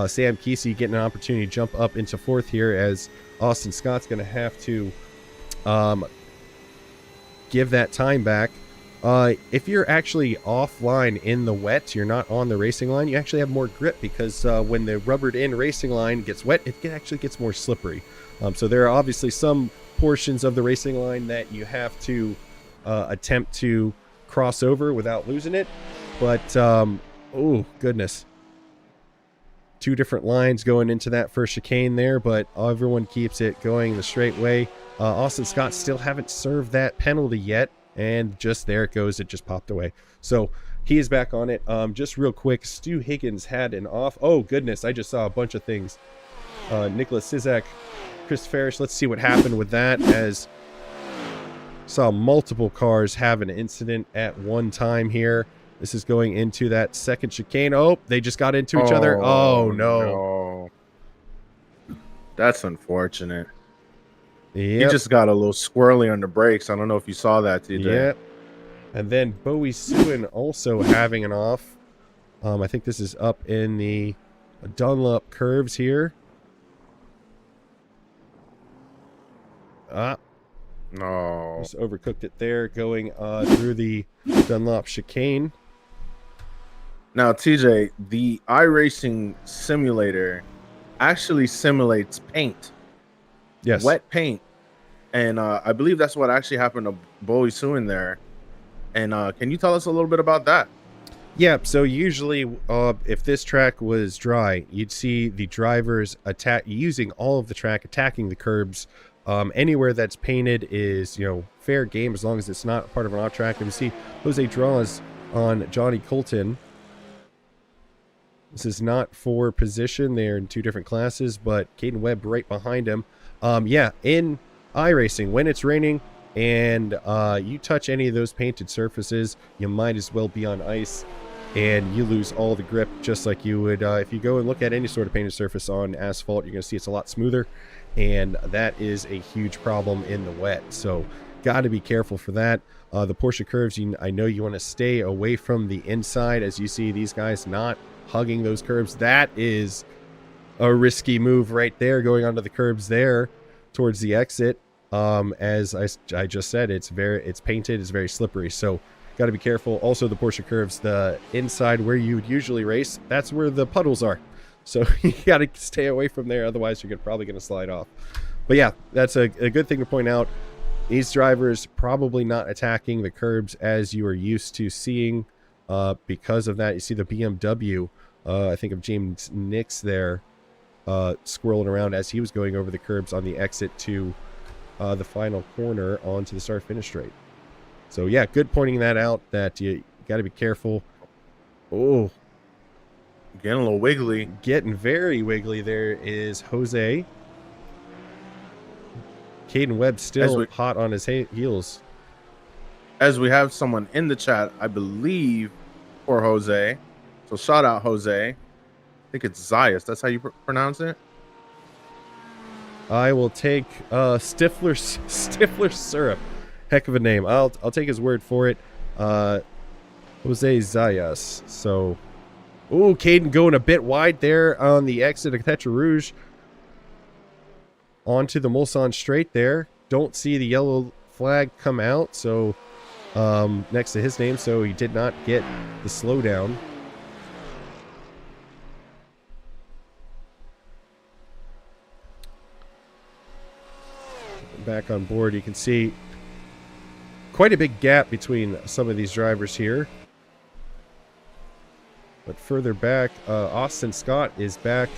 Sam Kesey getting an opportunity to jump up into fourth here, as Austin Scott's going to have to give that time back. If you're actually offline in the wet, you're not on the racing line, you actually have more grip, because when the rubbered in racing line gets wet, it actually gets more slippery. So there are obviously some portions of the racing line that you have to attempt to cross over without losing it. But, oh, goodness. 2 different lines going into that first chicane there, but everyone keeps it going the straight way. Austin Scott still haven't served that penalty yet. And just there it goes. It just popped away. So he is back on it. Just real quick, Stu Higgins had an off. Oh, goodness. I just saw a bunch of things. Nicholas Sizak, Chris Farish. Let's see what happened with that, as saw multiple cars have an incident at one time here. This is going into that second chicane. Oh, they just got into each other. Oh, no. That's unfortunate. Yep. He just got a little squirrely on the brakes. I don't know if you saw that, TJ. Yep. And then Bowie Suin also having an off. I think this is up in the Dunlop curves here. No. Just overcooked it there, going through the Dunlop chicane. Now, TJ, the iRacing simulator actually simulates paint. Yes. Wet paint. And I believe that's what actually happened to Bowie Sue in there. And can you tell us a little bit about that? Yeah, so usually if this track was dry, you'd see the drivers using all of the track, attacking the curbs. Anywhere that's painted is, fair game as long as it's not part of an off track. And we see Jose draws on Johnny Colton. This is not for position. They're in two different classes, but Caden Webb right behind him. Yeah, in iRacing, when it's raining and you touch any of those painted surfaces, you might as well be on ice, and you lose all the grip, just like you would if you go and look at any sort of painted surface on asphalt. You're going to see it's a lot smoother, and that is a huge problem in the wet. So got to be careful for that. The Porsche curves, I know you want to stay away from the inside. As you see these guys not hugging those curbs, that is a risky move right there, going onto the curbs there towards the exit. As I just said, it's painted, it's very slippery, so got to be careful. Also, the Porsche curves, the inside where you would usually race, that's where the puddles are, so you got to stay away from there, otherwise you're probably going to slide off. But yeah, that's a good thing to point out. These drivers probably not attacking the curbs as you are used to seeing. Because of that, you see the BMW, I think of James Nix there, squirreling around as he was going over the curbs on the exit to the final corner onto the start-finish straight. So yeah, good pointing that out, that you got to be careful. Oh, getting a little wiggly. Getting very wiggly. There is Jose. Caden Webb still hot on his heels. As we have someone in the chat, I believe, for Jose. So shout out Jose. I think it's Zayas. That's how you pronounce it? I will take Stifler Syrup. Heck of a name. I'll take his word for it. Jose Zayas. So, ooh, Caden going a bit wide there on the exit of Tetra Rouge. Onto the Mulsanne straight there. Don't see the yellow flag come out, so next to his name, so he did not get the slowdown. Back on board, you can see quite a big gap between some of these drivers here. But further back, Austin Scott is back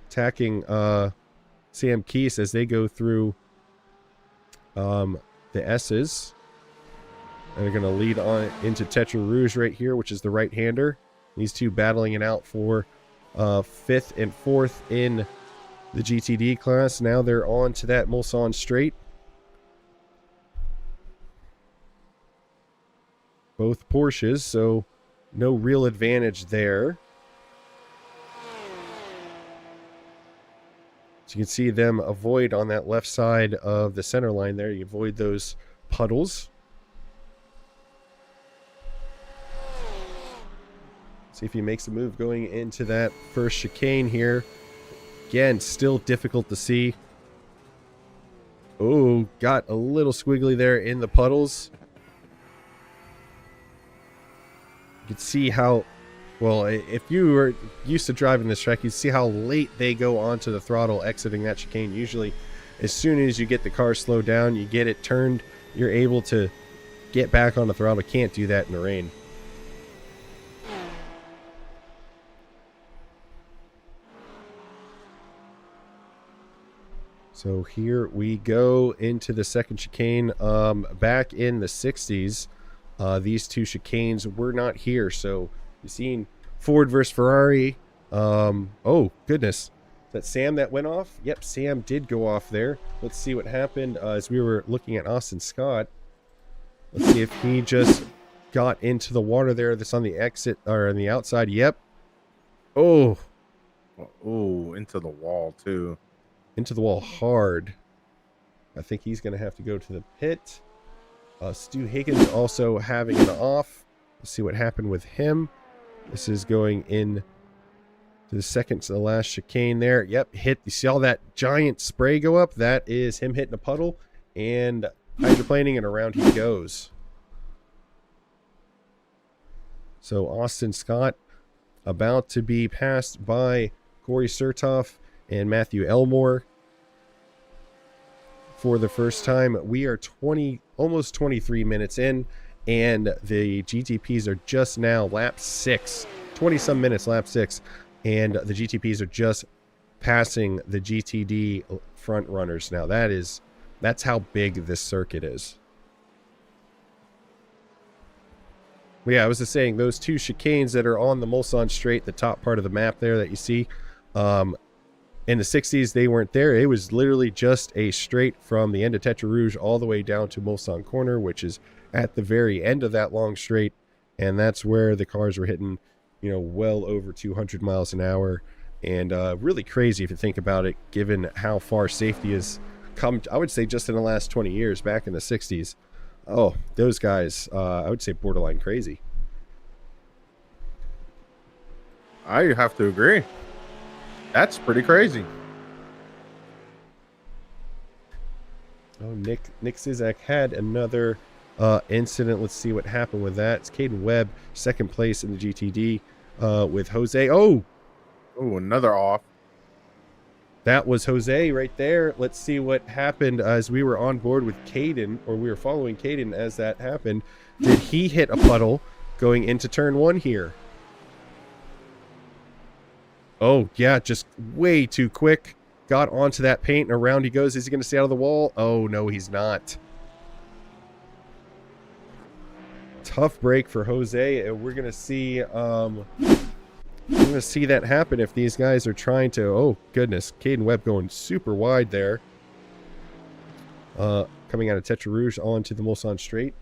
attacking Sam Keese as they go through the S's. And they're going to lead on into Tetra Rouge right here, which is the right-hander. These two battling it out for 5th and 4th in the GTD class. Now they're on to that Mulsanne straight. Both Porsches, so no real advantage there. So you can see them avoid on that left side of the center line there. You avoid those puddles. See if he makes a move going into that first chicane here. Again, still difficult to see. Oh, got a little squiggly there in the puddles. You can see how, well, if you were used to driving this track, you see how late they go onto the throttle exiting that chicane. Usually, as soon as you get the car slowed down, you get it turned, you're able to get back on the throttle. Can't do that in the rain. So here we go into the second chicane. Back in the 60s, these two chicanes were not here. So you've seen Ford versus Ferrari. Oh, goodness. Is that Sam that went off? Yep, Sam did go off there. Let's see what happened as we were looking at Austin Scott. Let's see if he just got into the water there. That's on the exit, or on the outside. Yep. Oh. Oh, into the wall, too. Into the wall hard. I think he's going to have to go to the pit. Stu Higgins also having an off. Let's see what happened with him. This is going in to the second to the last chicane there. Yep, hit. You see all that giant spray go up? That is him hitting a puddle and hydroplaning, and around he goes. So Austin Scott about to be passed by Corey Surtoff and Matthew Elmore for the first time. We are almost 23 minutes in, and the GTPs are just now lap 6, 20 some minutes, lap 6, and the GTPs are just passing the GTD front runners now. That's how big this circuit is. Well, yeah, I was just saying, those two chicanes that are on the Mulsanne Straight, the top part of the map there that you see, in the 60s, they weren't there. It was literally just a straight from the end of Tetra Rouge all the way down to Mulsanne Corner, which is at the very end of that long straight. And that's where the cars were hitting, well over 200 miles an hour. And really crazy if you think about it, given how far safety has come, I would say, just in the last 20 years. Back in the 60s. Oh, those guys, I would say borderline crazy. I have to agree. That's pretty crazy. Oh, Nick Zizek had another incident. Let's see what happened with that. It's Caden Webb, second place in the GTD with Jose. Oh, another off. That was Jose right there. Let's see what happened as we were on board with Caden, or we were following Caden as that happened. Did he hit a puddle going into turn 1 here? Oh, yeah, just way too quick. Got onto that paint and around he goes. Is he going to stay out of the wall? Oh, no, he's not. Tough break for Jose. And we're going to see... I'm going to see that happen if these guys are trying to... Oh, goodness. Caden Webb going super wide there. Coming out of Tetra Rouge onto the Mulsanne Straight.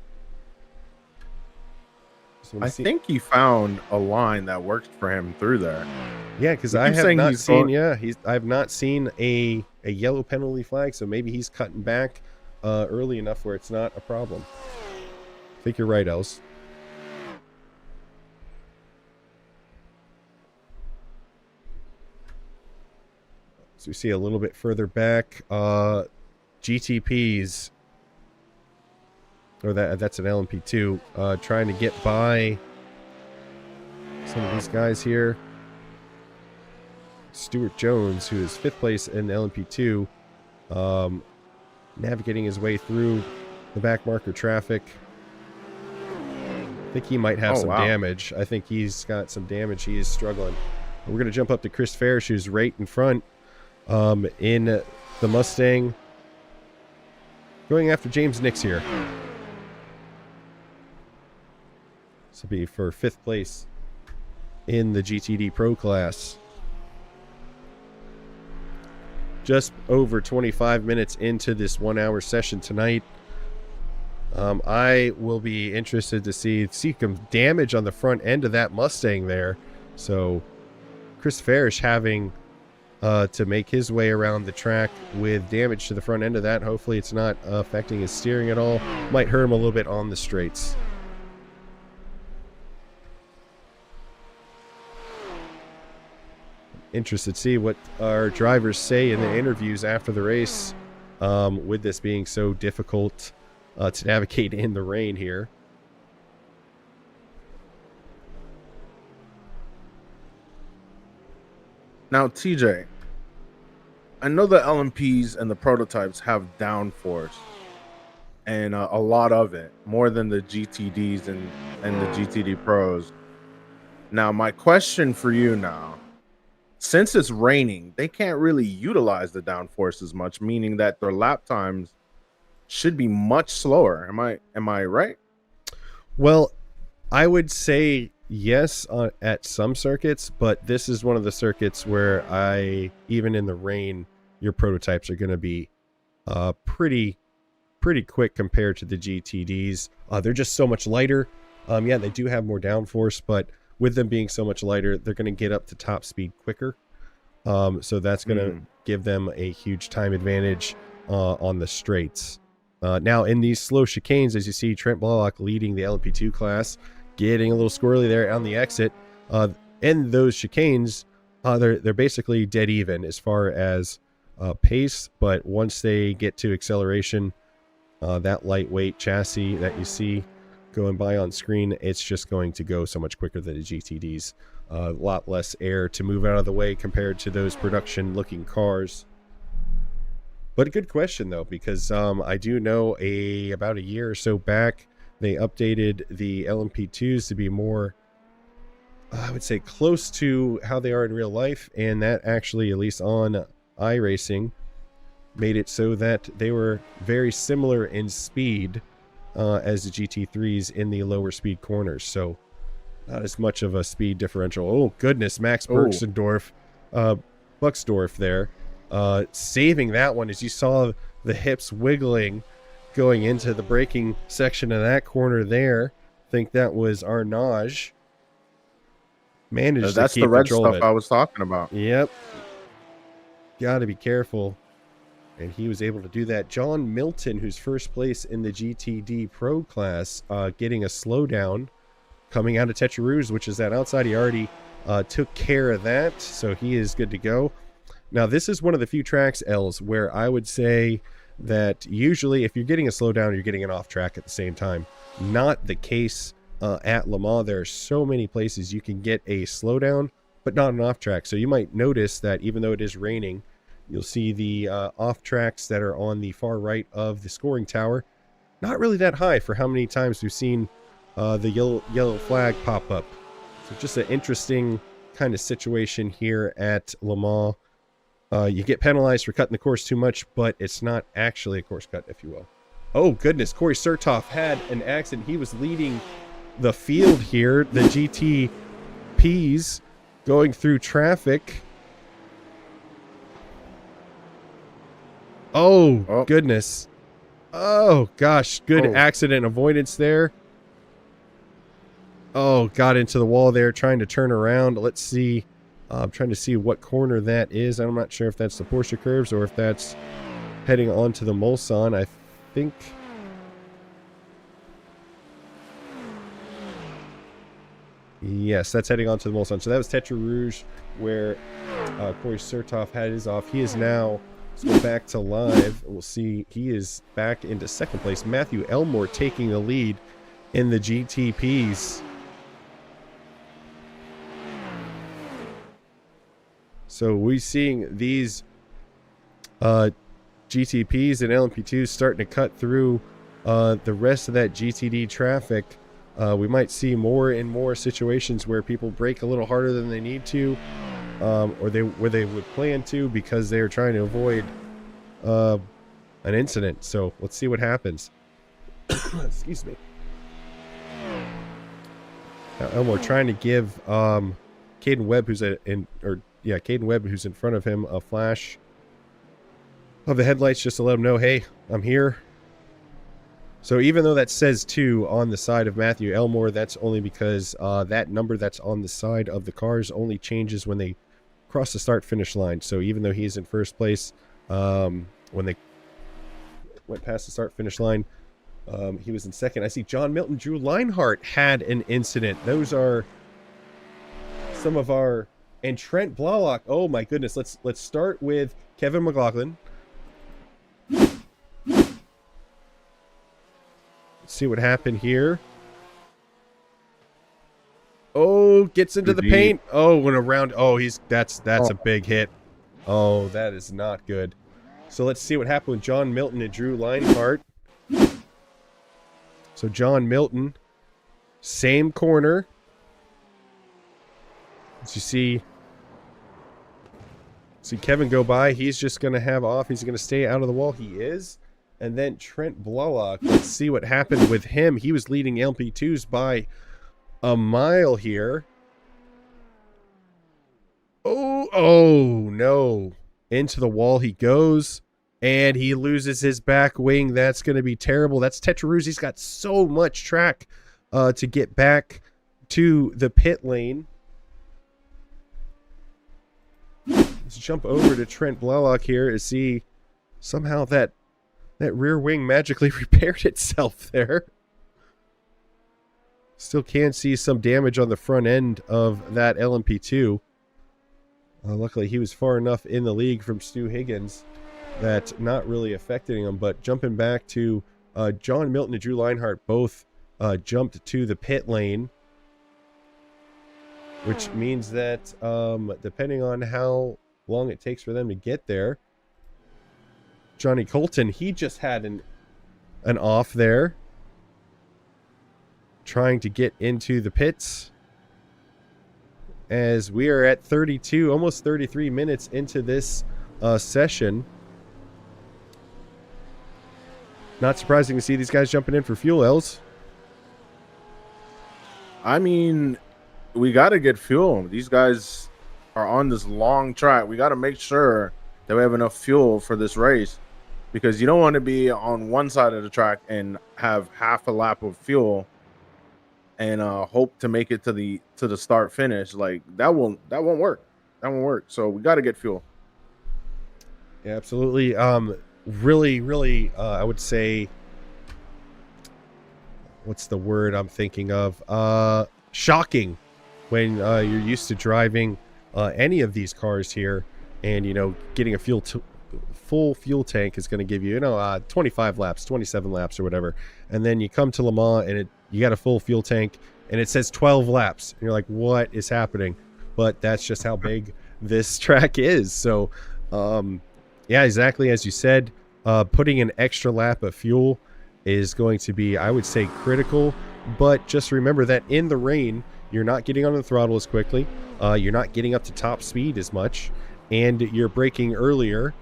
So I think he found a line that worked for him through there. Yeah, because I have not seen... I've not seen a yellow penalty flag, so maybe he's cutting back early enough where it's not a problem. I think you're right, Els. So we see a little bit further back, GTPs, or that's an LMP2, trying to get by some of these guys here. Stuart Jones, who is 5th place in the LMP2, navigating his way through the back marker traffic. I think he might have some damage. I think he's got some damage. He is struggling. We're going to jump up to Chris Farish, who's right in front. In the Mustang, going after James Nix here. This will be for 5th place in the GTD Pro class. Just over 25 minutes into this 1-hour session tonight. I will be interested to see some damage on the front end of that Mustang there. So Chris Farish having to make his way around the track with damage to the front end of that. Hopefully it's not affecting his steering at all. Might hurt him a little bit on the straights. Interested to see what our drivers say in the interviews after the race, with this being so difficult to navigate in the rain here. Now, TJ, I know the LMPs and the prototypes have downforce, and a lot of it, more than the GTDs and the GTD Pros. Now, my question for you now, since it's raining, they can't really utilize the downforce as much, meaning that their lap times should be much slower. Am I right? Well, I would say yes at some circuits, but this is one of the circuits where even in the rain, your prototypes are going to be pretty quick compared to the GTDs. They're just so much lighter. Yeah, they do have more downforce, but with them being so much lighter, they're going to get up to top speed quicker. So that's going to give them a huge time advantage on the straights. Now, in these slow chicanes, as you see, Trent Blalock leading the LMP2 class, getting a little squirrely there on the exit. in those chicanes, they're basically dead even as far as pace, but once they get to acceleration, that lightweight chassis that you see going by on screen, it's just going to go so much quicker than the GTDs. A lot less air to move out of the way compared to those production looking cars. But a good question though, because I do know about a year or so back, they updated the LMP2s to be more, I would say, close to how they are in real life, and that actually, at least on iRacing, made it so that they were very similar in speed as the GT3s in the lower speed corners. So not as much of a speed differential. Oh goodness, Max Buxdorf there, saving that one as you saw the hips wiggling going into the braking section of that corner there. I think that was Arnage. Managed that's to keep the red control stuff of it. I was talking about. Yep. Got to be careful. And he was able to do that. John Milton, who's first place in the GTD Pro class, getting a slowdown coming out of Techerouge, which is that outside. He already took care of that, so he is good to go. Now, this is one of the few tracks, Els, where I would say that usually if you're getting a slowdown, you're getting an off track at the same time. Not the case at Le Mans. There are so many places you can get a slowdown, but not an off track. So you might notice that even though it is raining, you'll see the off tracks that are on the far right of the scoring tower. Not really that high for how many times we've seen the yellow flag pop up. So just an interesting kind of situation here at Le Mans. You get penalized for cutting the course too much, but it's not actually a course cut, if you will. Oh, goodness. Corey Surtoff had an accident. He was leading the field here. The GTPs going through traffic. Oh, goodness. Oh, gosh. Good accident avoidance there. Oh, got into the wall there trying to turn around. Let's see. I'm trying to see what corner that is. I'm not sure if that's the Porsche curves or if that's heading onto the Mulsanne. I think... Yes, that's heading onto the Mulsanne. So that was Techerouge where Corey Surtoff had his off. He is now... Let's go back to live. We'll see. He is back into second place. Matthew Elmore taking the lead in the GTPs. So we're seeing these GTPs and LMP2s starting to cut through the rest of that GTD traffic. We might see more and more situations where people brake a little harder than they need to, or where they would plan to, because they're trying to avoid an incident. So let's see what happens. Excuse me. And we're trying to give Caden Webb, Caden Webb, who's in front of him, a flash of the headlights just to let him know, hey, I'm here. So even though that says 2 on the side of Matthew Elmore, that's only because that number that's on the side of the cars only changes when they cross the start-finish line. So even though he's in first place, when they went past the start-finish line, he was in second. I see John Milton, Drew Leinhart had an incident. Those are some of our... And Trent Blalock. Oh my goodness. Let's start with Kevin McLaughlin. Let's see what happened here. Oh, gets into the paint. Oh, went around. Oh, that's a big hit. Oh, that is not good. So let's see what happened with John Milton and Drew Leinhart. So John Milton, same corner. As you see Kevin go by. He's just going to have off. He's going to stay out of the wall. He is. And then Trent Blalock. Let's see what happened with him. He was leading LP2s by a mile here. Oh, no. Into the wall he goes. And he loses his back wing. That's going to be terrible. That's Techerouge. He's got so much track to get back to the pit lane. Let's jump over to Trent Blalock here to see somehow that rear wing magically repaired itself there. Still can see some damage on the front end of that LMP2. Luckily, he was far enough in the league from Stu Higgins that not really affecting him. But jumping back to John Milton and Drew Leinhart both jumped to the pit lane, which means that depending on how long it takes for them to get there, Johnny Colton, he just had an off there, trying to get into the pits, as we are at 32, almost 33 minutes into this session. Not surprising to see these guys jumping in for fuel, Els. I mean, we got to get fuel. These guys are on this long track. We got to make sure that we have enough fuel for this race, because you don't want to be on one side of the track and have half a lap of fuel and hope to make it to the start finish. Like that won't work. That won't work. So we got to get fuel. Yeah, absolutely. Really, I would say, what's the word I'm thinking of? Shocking when you're used to driving any of these cars here, and getting a full fuel tank is going to give you 25 laps, 27 laps, or whatever, and then you come to Le Mans and you got a full fuel tank and it says 12 laps, and you're like, what is happening? But that's just how big this track is. So yeah, exactly as you said, putting an extra lap of fuel is going to be, I would say, critical. But just remember that in the rain, you're not getting on the throttle as quickly, you're not getting up to top speed as much, and you're braking earlier,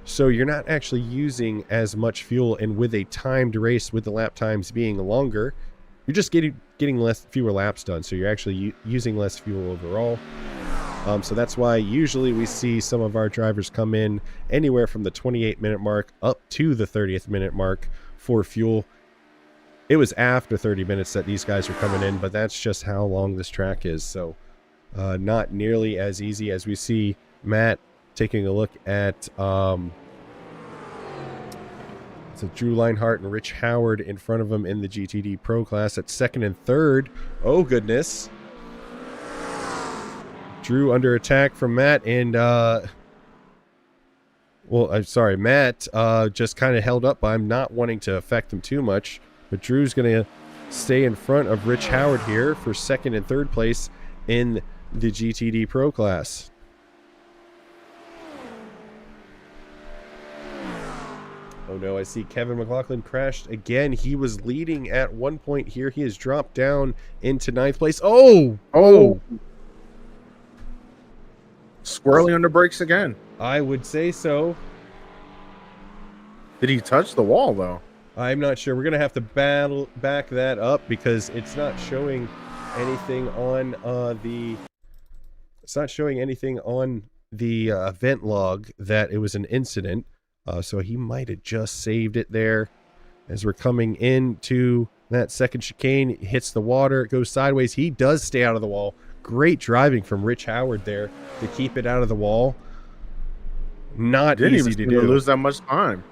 so you're not actually using as much fuel. And with a timed race, with the lap times being longer, you're just getting fewer laps done, so you're actually using less fuel overall. So that's why usually we see some of our drivers come in anywhere from the 28-minute mark up to the 30th minute mark for fuel. It was after 30 minutes that these guys were coming in, but that's just how long this track is. So not nearly as easy. As we see Matt taking a look at so Drew Leinhart and Rich Howard in front of him in the GTD Pro class at second and third. Oh, goodness. Drew under attack from Matt, and well, I'm sorry, Matt just kind of held up by him, not wanting to affect him too much. But Drew's going to stay in front of Rich Howard here for second and third place in the GTD Pro class. Oh no, I see Kevin McLaughlin crashed again. He was leading at one point here. He has dropped down into ninth place. Oh! Squirrely under brakes again. I would say so. Did he touch the wall, though? I'm not sure. We're going to have to back that up, because it's not showing anything on the event log that it was an incident. So he might have just saved it there. As we're coming into that second chicane, it hits the water, it goes sideways. He does stay out of the wall. Great driving from Rich Howard there to keep it out of the wall. Not easy to do. Didn't lose that much time.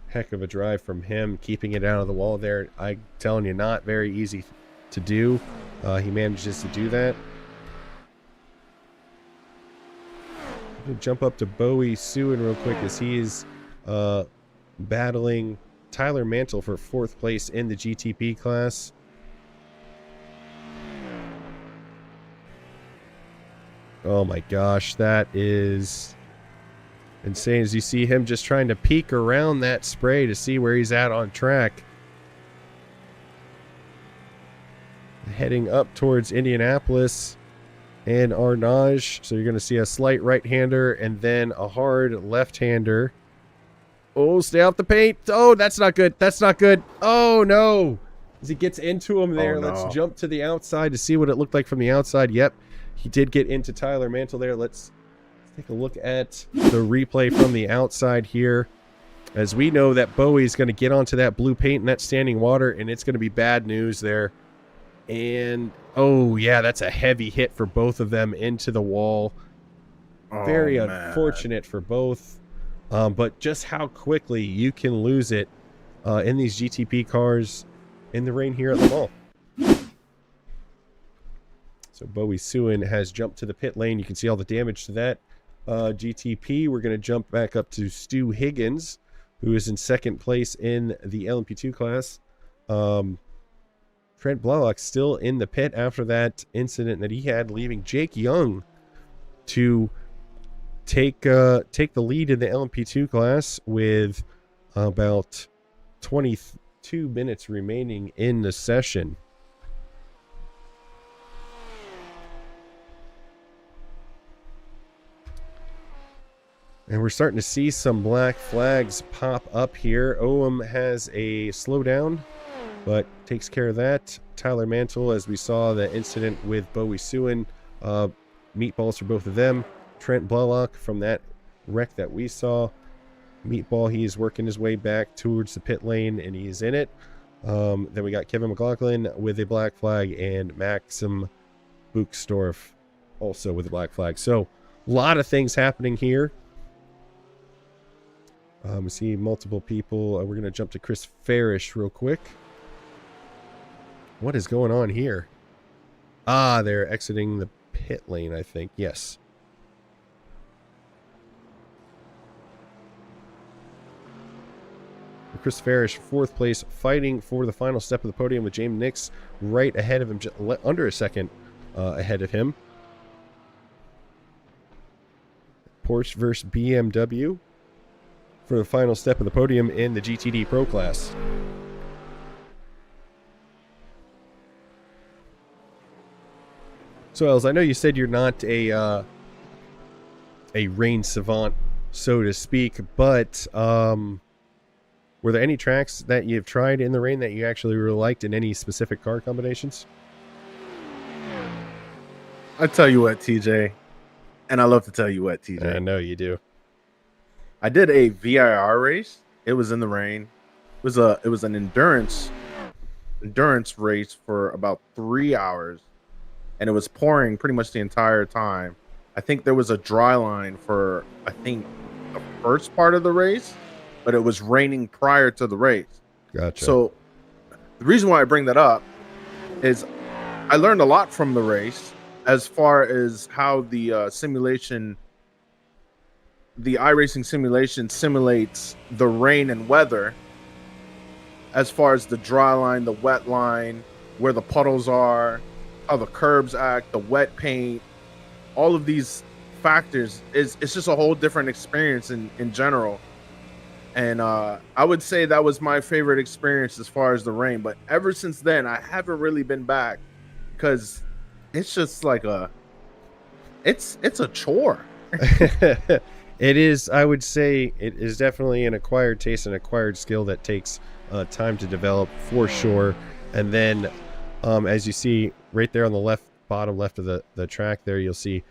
Heck of a drive from him, keeping it out of the wall there. I'm telling you, not very easy to do. He manages to do that. I'm going to jump up to Bowie Suin real quick, as he is battling Tyler Mantle for fourth place in the GTP class. Oh my gosh, that is insane. As you see him just trying to peek around that spray to see where he's at on track. Heading up towards Indianapolis and Arnage. So you're going to see a slight right-hander and then a hard left-hander. Oh, stay off the paint. Oh, that's not good. That's not good. Oh, no. As he gets into him there, let's jump to the outside to see what it looked like from the outside. Yep, he did get into Tyler Mantle there. Let's take a look at the replay from the outside here, as we know that Bowie's going to get onto that blue paint and that standing water, and it's going to be bad news there. And, oh, yeah, that's a heavy hit for both of them into the wall. Very unfortunate for both. But just how quickly you can lose it in these GTP cars in the rain here at Le Mans. So Bowie Suin has jumped to the pit lane. You can see all the damage to that GTP. We're going to jump back up to Stu Higgins, who is in second place in the LMP2 class. Trent Blalock still in the pit after that incident that he had, leaving Jake Young to take the lead in the LMP2 class with about 22 minutes remaining in the session. And we're starting to see some black flags pop up here. Owen has a slowdown, but takes care of that. Tyler Mantle, as we saw the incident with Bowie Suin, meatballs for both of them. Trent Blalock from that wreck that we saw. Meatball, he's working his way back towards the pit lane, and he's in it. Then we got Kevin McLaughlin with a black flag, and Maxim Buchstorff also with a black flag. So, a lot of things happening here. We see multiple people. We're going to jump to Chris Farish real quick. What is going on here? They're exiting the pit lane, I think. Yes. Chris Farish, fourth place, fighting for the final step of the podium with James Nix right ahead of him, under a second ahead of him. Porsche versus BMW for the final step of the podium in the GTD Pro class. So, Els, I know you said you're not a rain savant, so to speak, but were there any tracks that you've tried in the rain that you actually really liked in any specific car combinations? I tell you what, TJ, and I love to tell you what, TJ. I know you do. I did a VIR race. It was in the rain. It was an endurance race for about 3 hours, and it was pouring pretty much the entire time. I think there was a dry line for the first part of the race, but it was raining prior to the race. Gotcha. So the reason why I bring that up is I learned a lot from the race as far as how the simulation, the iRacing simulation simulates the rain and weather, as far as the dry line, the wet line, where the puddles are, how the curbs act, the wet paint, all of these factors. It's just a whole different experience in general. And I would say that was my favorite experience as far as the rain. But ever since then, I haven't really been back because it's just like it's a chore. It is, I would say, it is definitely an acquired taste and acquired skill that takes time to develop for sure. And then, as you see right there on the bottom left of the track there, you'll see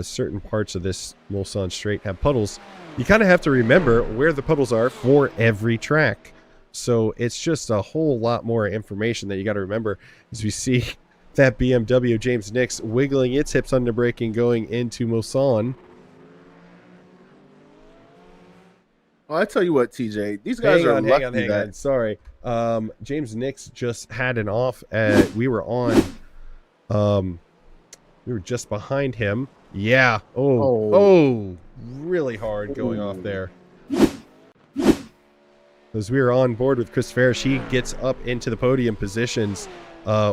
certain parts of this Mulsanne straight have puddles. You kind of have to remember where the puddles are for every track. So it's just a whole lot more information that you got to remember as we see that BMW James Nix wiggling its hips under braking going into Mulsanne. Well, I tell you what, TJ, these guys are lucky. Hang on. Sorry. James Nix just had an off. We were just behind him. Yeah. Oh, really hard going off there. As we were on board with Chris Farish, he gets up into the podium positions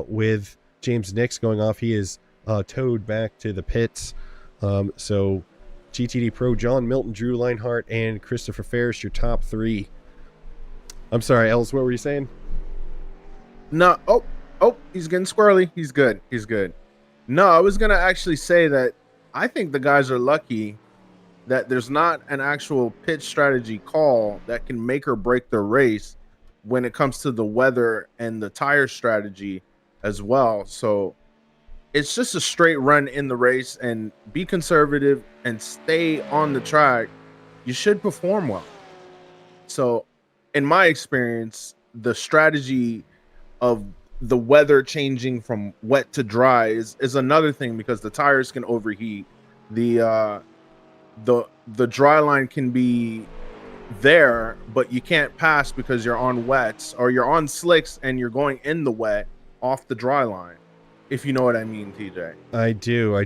with James Nix going off. He is towed back to the pits. So GTD Pro, John Milton, Drew Leinhardt, and Christopher Farish, your top three. I'm sorry, Els, what were you saying? No. Oh, he's getting squirrely. He's good. No, I was going to actually say that I think the guys are lucky that there's not an actual pit strategy call that can make or break their race when it comes to the weather and the tire strategy as well. So it's just a straight run in the race and be conservative and stay on the track. You should perform well. So in my experience, the strategy of the weather changing from wet to dry is another thing, because the tires can overheat. The dry line can be there, but you can't pass because you're on wets or you're on slicks and you're going in the wet off the dry line. If you know what I mean, TJ. I do.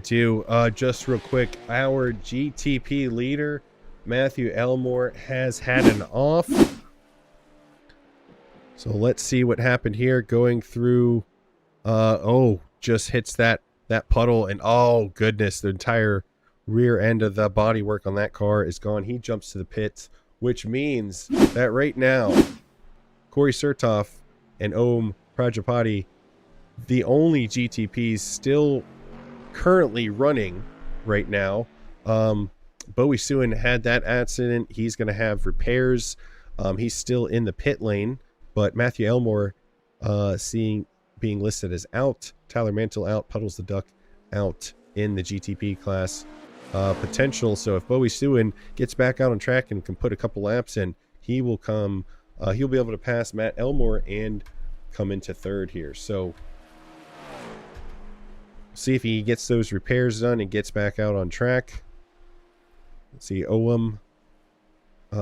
Just real quick, our GTP leader, Matthew Elmore, has had an off. So let's see what happened here. Going through, just hits that puddle, and oh goodness, the entire rear end of the bodywork on that car is gone. He jumps to the pits, which means that right now, Corey Sertoff and Om Prajapati, the only GTPs still currently running right now. Bowie Suin had that accident. He's going to have repairs. He's still in the pit lane, but Matthew Elmore being listed as out. Tyler Mantle out. Puddles the Duck out in the GTP class. Potential. So if Bowie Suin gets back out on track and can put a couple laps in, he will come. He'll be able to pass Matt Elmore and come into third here. So see if he gets those repairs done and gets back out on track. Let's see, Oum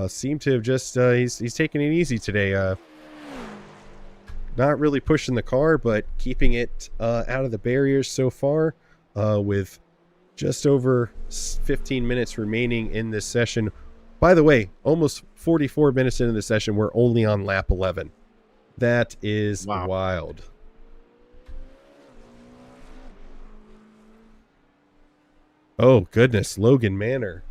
seemed to have just he's taking it easy today. Not really pushing the car, but keeping it out of the barriers so far, with just over 15 minutes remaining in this session. By the way, almost 44 minutes into the session, we're only on lap 11. That is wild. Oh, goodness. Logan Manor.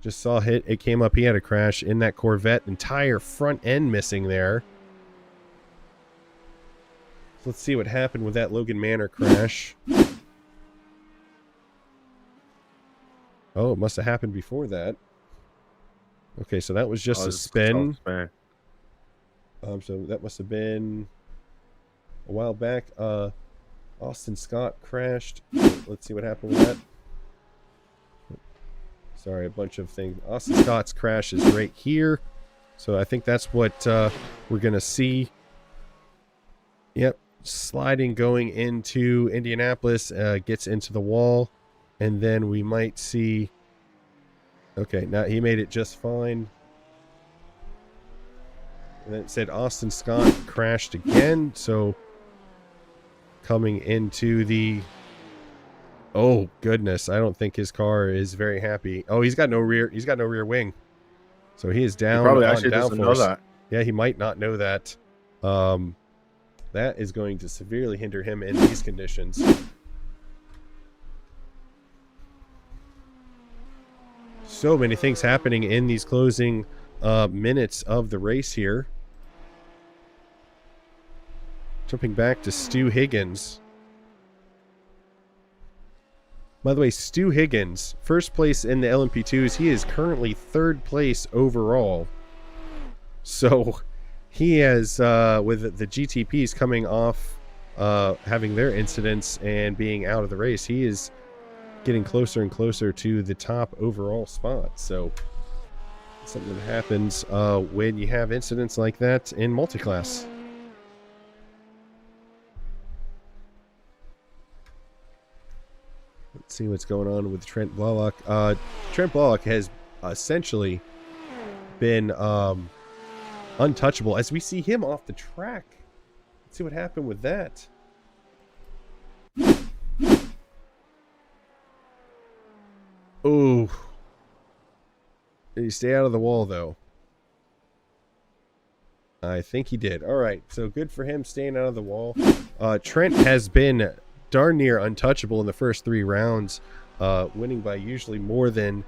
Just saw it came up. He had a crash in that Corvette. Entire front end missing there. Let's see what happened with that Logan Manor crash. Oh, it must have happened before that. Okay, so that was just a spin. So that must have been a while back. Austin Scott crashed. Let's see what happened with that. Sorry, a bunch of things. Austin Scott's crash is right here. So I think that's what we're going to see. Yep. Sliding going into Indianapolis. Gets into the wall. And then we might see... Okay, now he made it just fine. And then it said Austin Scott crashed again. So coming into the... Oh goodness, I don't think his car is very happy. Oh, he's got no rear wing. So he is down. He probably actually doesn't know that. Yeah, he might not know that. That is going to severely hinder him in these conditions. So many things happening in these closing minutes of the race here. Jumping back to Stu Higgins. By the way, Stu Higgins, first place in the LMP2s. He is currently third place overall. So he has, with the GTPs coming off, having their incidents and being out of the race, he is getting closer and closer to the top overall spot. So something that happens when you have incidents like that in multi-class. Let's see what's going on with Trent Blalock. Trent Blalock has essentially been untouchable as we see him off the track. Let's see what happened with that. Oh. Did he stay out of the wall, though? I think he did. All right, so good for him staying out of the wall. Trent has been darn near untouchable in the first 3 rounds, winning by usually more than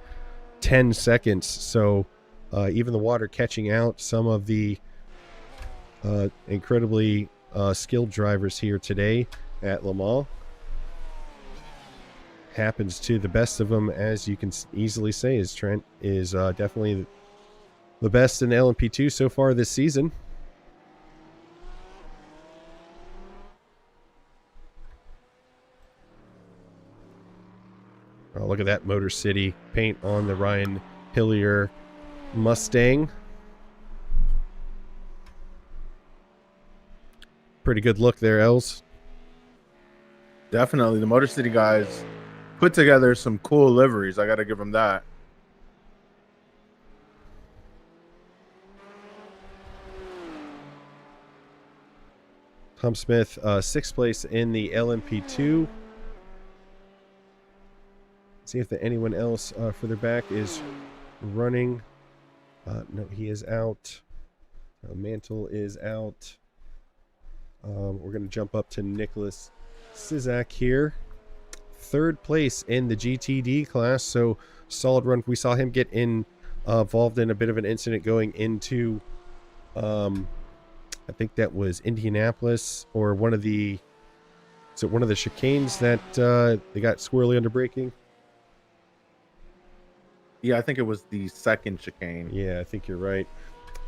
10 seconds. So even the water catching out some of the incredibly skilled drivers here today at Le Mans. Happens to the best of them, as you can easily say, as Trent is definitely the best in LMP2 so far this season. Oh, look at that Motor City paint on the Ryan Hillier Mustang. Pretty good look there, Els. Definitely. The Motor City guys put together some cool liveries. I got to give them that. Tom Smith, 6th place in the LMP2. See if anyone else further back is running. No, he is out. Mantle is out. We're going to jump up to Nicholas Sizak here. 3rd place in the GTD class, so solid run. We saw him get involved in a bit of an incident going into, I think that was Indianapolis, or one of the chicanes that they got squirrely under braking. Yeah, I think it was the 2nd chicane. Yeah, I think you're right.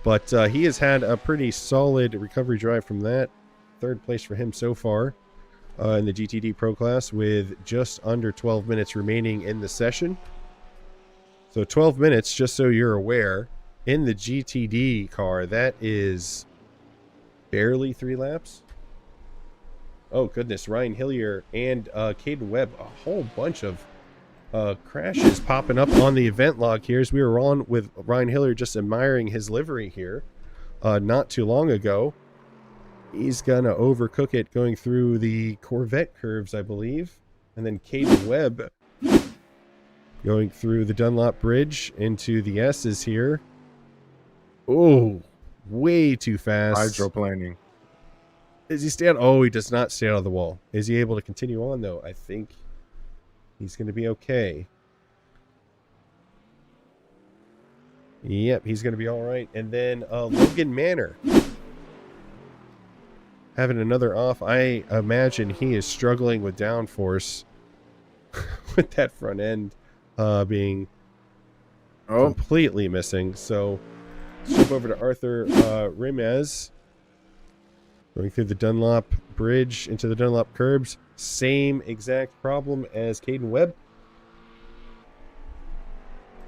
But he has had a pretty solid recovery drive from that. 3rd place for him so far in the GTD Pro class, with just under 12 minutes remaining in the session. So 12 minutes, just so you're aware, in the GTD car, that is barely 3 laps. Oh, goodness. Ryan Hillier and Caden Webb, a whole bunch of crashes popping up on the event log here, as we were on with Ryan Hillier just admiring his livery here not too long ago. He's gonna overcook it going through the Corvette curves, I believe, and then Caden Webb going through the Dunlop Bridge into the S's here. Oh, way too fast. Hydroplaning. Does he stay on? Oh, he does not stay out of the wall. Is he able to continue on though? I think he's going to be okay. Yep, he's going to be all right. And then Logan Manor having another off. I imagine he is struggling with downforce with that front end being completely missing. So let's jump over to Arthur Rimez. Going through the Dunlop Bridge into the Dunlop curbs. Same exact problem as Caden Webb.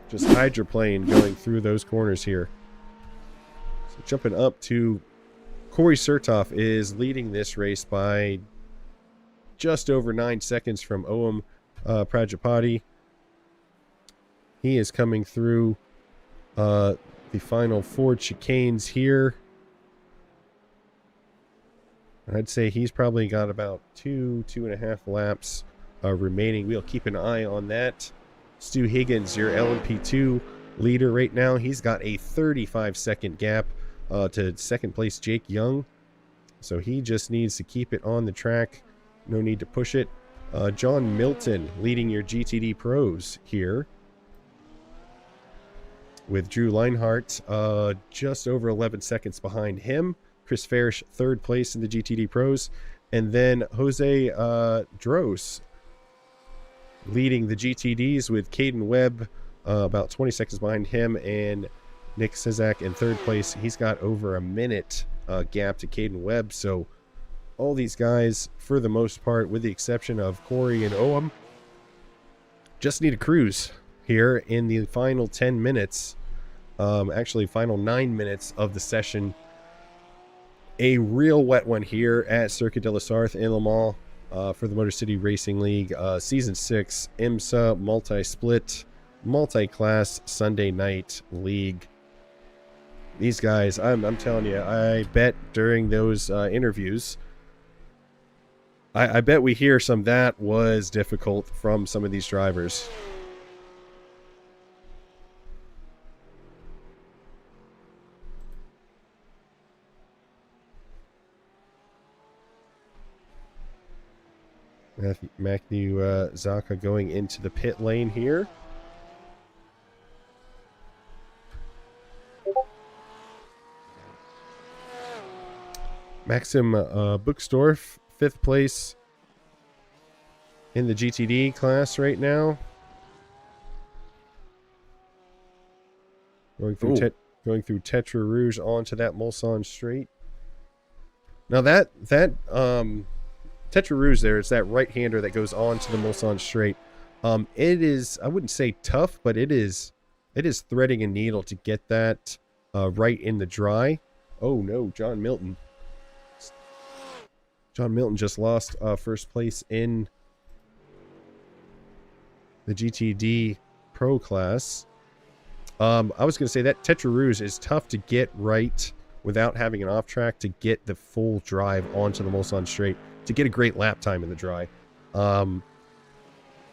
Just hydroplane going through those corners here. So jumping up to Corey Sertoff is leading this race by just over 9 seconds from Oam Prajapati. He is coming through the final 4 chicanes here. I'd say he's probably got about 2.5 laps remaining. We'll keep an eye on that. Stu Higgins, your LMP2 leader right now. He's got a 35-second gap to 2nd place Jake Young. So he just needs to keep it on the track. No need to push it. John Milton leading your GTD pros here, with Drew Leinhardt just over 11 seconds behind him. Chris Farish, 3rd place in the GTD Pros. And then Jose Dros leading the GTDs, with Caden Webb about 20 seconds behind him, and Nick Sizak in 3rd place. He's got over a minute gap to Caden Webb. So all these guys, for the most part, with the exception of Corey and Oam, just need a cruise here in the final 10 minutes. Actually, final 9 minutes of the session. A real wet one here at Circuit de la Sarthe in Le Mans for the Motor City Racing League Season 6 IMSA multi-split, multi-class Sunday night league. These guys, I'm telling you, I bet during those interviews, I bet we hear some that was difficult from some of these drivers. Matthew Zaka going into the pit lane here. Maxim Buxdorf, 5th place in the GTD class right now. Going through Tetra Rouge onto that Mulsanne straight. Now that Tetra Rouge there, it's that right-hander that goes on to the Mulsanne straight. It is, I wouldn't say tough, but it is threading a needle to get that right in the dry. Oh no, John Milton. John Milton just lost 1st place in the GTD Pro class. I was going to say that Tetra Rouge is tough to get right without having an off track to get the full drive onto the Mulsanne straight to get a great lap time in the dry.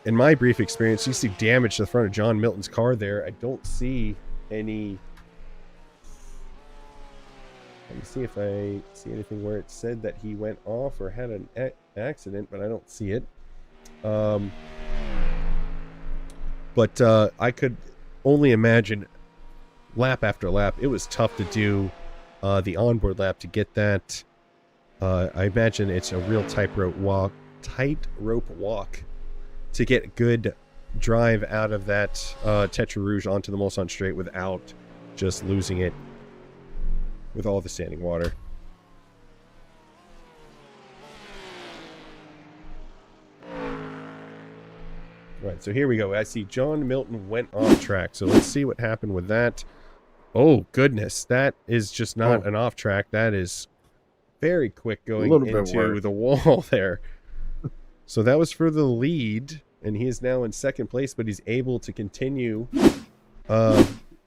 In my brief experience, you see damage to the front of John Milton's car there. I don't see any... Let me see if I see anything where it said that he went off or had an accident, but I don't see it. But I could only imagine lap after lap. It was tough to do the onboard lap to get that. I imagine it's a real tightrope walk to get good drive out of that Tetra Rouge onto the Mulsanne straight without just losing it with all the standing water. Right, so here we go. I see John Milton went off track. So let's see what happened with that. Oh, goodness. That is just not an off track. That is very quick going into the wall there. So that was for the lead, and he is now in second place, but he's able to continue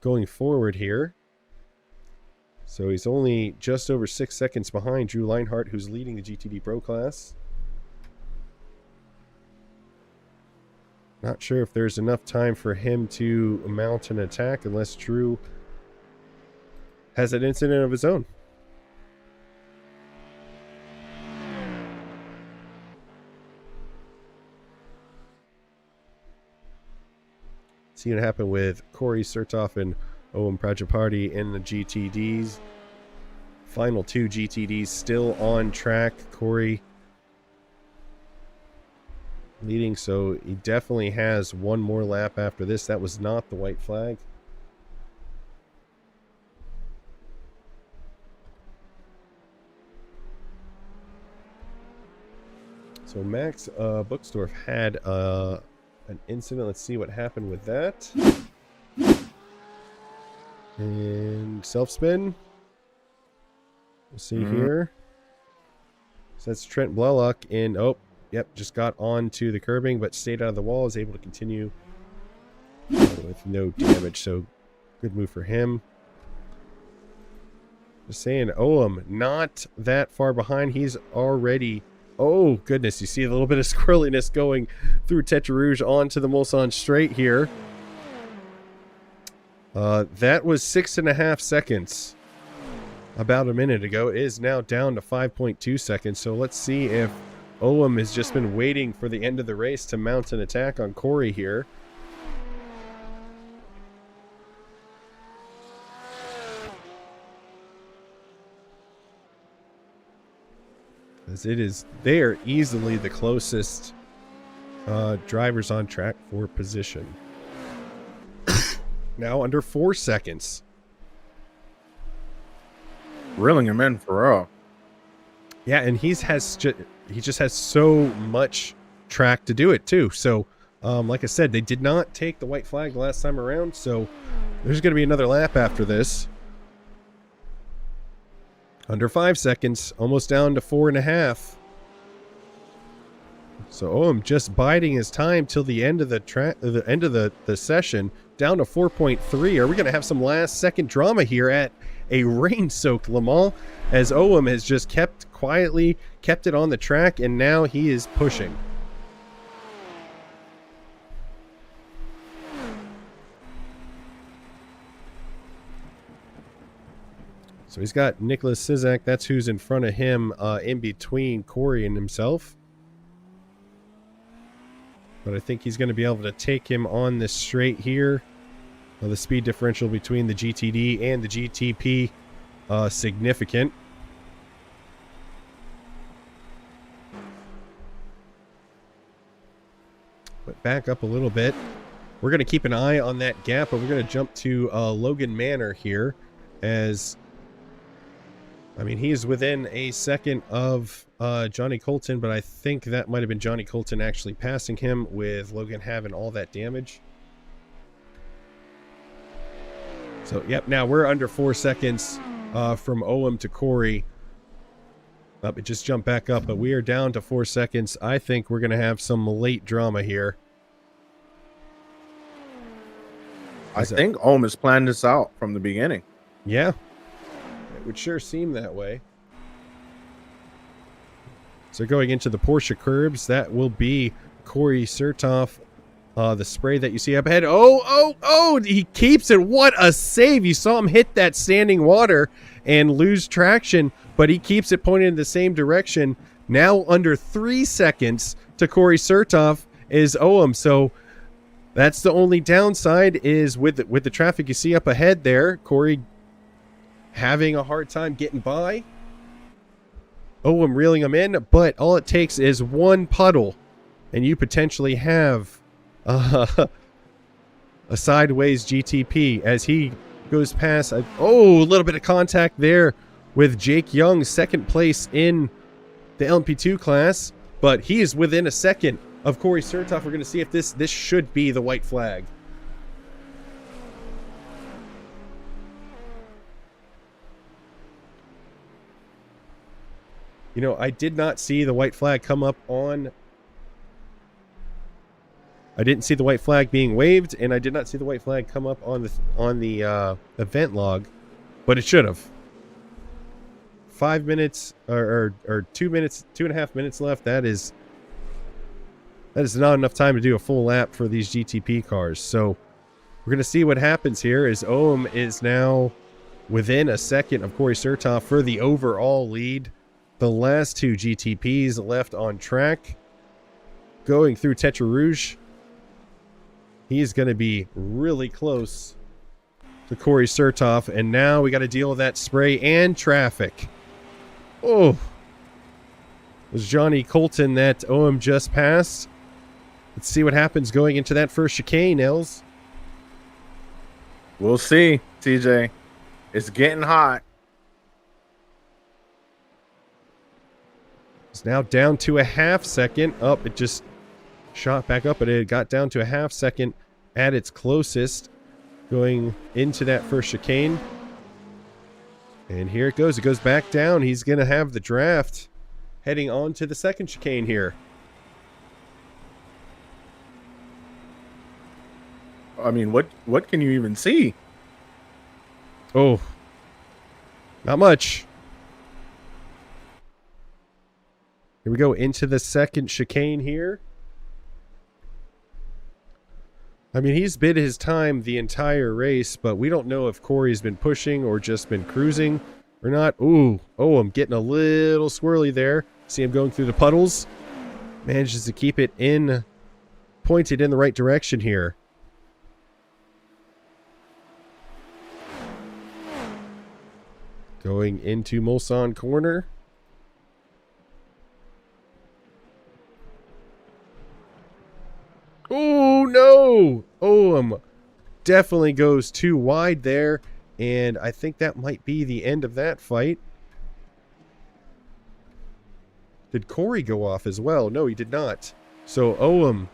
going forward here. So he's only just over 6 seconds behind Drew Leinhart, who's leading the GTD Pro class. Not sure if there's enough time for him to mount an attack unless Drew has an incident of his own. See what happened with Corey Sertoff and Owen Prajaparty in the GTDs. Final two GTDs still on track. Corey leading, so he definitely has one more lap after this. That was not the white flag. So Max Buxdorf had an incident. Let's see what happened with that. And self spin. We'll see here. So that's Trent Blalock in. Oh, yep, just got onto the curbing, but stayed out of the wall. Is able to continue with no damage. So good move for him. Just saying, Ohm not that far behind. He's already. Oh goodness! You see a little bit of squirreliness going through Tetra Rouge onto the Mulsanne straight here. That was 6.5 seconds about a minute ago. It is now down to 5.2 seconds. So let's see if Ohm has just been waiting for the end of the race to mount an attack on Corey here. As it is, they are easily the closest drivers on track for position. Now under 4 seconds. Reeling him in for real. Yeah, and he just has so much track to do it too. So, like I said, they did not take the white flag last time around. So there's going to be another lap after this. Under 5 seconds, almost down to 4.5. So Ohm just biding his time till the end of the session, down to 4.3. Are we going to have some last second drama here at a rain-soaked Le Mans, as Ohm has just kept it on the track, and now he is pushing. So he's got Nicholas Sizak. That's who's in front of him, in between Corey and himself. But I think he's going to be able to take him on this straight here. The speed differential between the GTD and the GTP significant. But back up a little bit. We're going to keep an eye on that gap, but we're going to jump to Logan Manor here, as I mean, he's within a second of Johnny Colton, but I think that might have been Johnny Colton actually passing him, with Logan having all that damage. So, yep, now we're under 4 seconds from Ohm to Corey. It just jumped back up, but we are down to 4 seconds. I think we're going to have some late drama here. I think Ohm has planned this out from the beginning. Yeah. Would sure seem that way. So going into the Porsche curbs, that will be Corey Sertoff. The spray that you see up ahead. Oh, he keeps it. What a save. You saw him hit that standing water and lose traction, but he keeps it pointed in the same direction. Now under 3 seconds to Corey Sertoff is Ohm. So that's the only downside is with the traffic you see up ahead there. Corey having a hard time getting by. Ohm reeling him in, but all it takes is one puddle and you potentially have a sideways GTP as he goes past. A little bit of contact there with Jake Young, second place in the LMP2 class, but he is within a second of Corey Sertoff. We're going to see if this should be the white flag. You know, I did not see the white flag come up on... I didn't see the white flag being waved, and I did not see the white flag come up on the event log, but it should have. 5 minutes or 2 minutes, 2.5 minutes left. That is not enough time to do a full lap for these GTP cars. So we're gonna see what happens here. As Ohm is now within a second of Corey Sertoff for the overall lead. The last two GTPs left on track, going through Tetra Rouge. He's going to be really close to Corey Sertoff. And now we got to deal with that spray and traffic. Oh, it was Johnny Colton that Ohm just passed. Let's see what happens going into that first chicane, Els. We'll see, TJ. It's getting hot. It's now down to a half second. It just shot back up, but it got down to a half second at its closest going into that first chicane. And here it goes. It goes back down. He's going to have the draft heading on to the second chicane here. I mean, what can you even see? Oh, not much. Here we go into the second chicane here. I mean, he's bid his time the entire race, but we don't know if Corey's been pushing or just been cruising or not. I'm getting a little swirly there. See him going through the puddles. Manages to keep it pointed in the right direction here. Going into Mulsanne corner. Oh, no! Definitely goes too wide there, and I think that might be the end of that fight. Did Corey go off as well? No, he did not. So,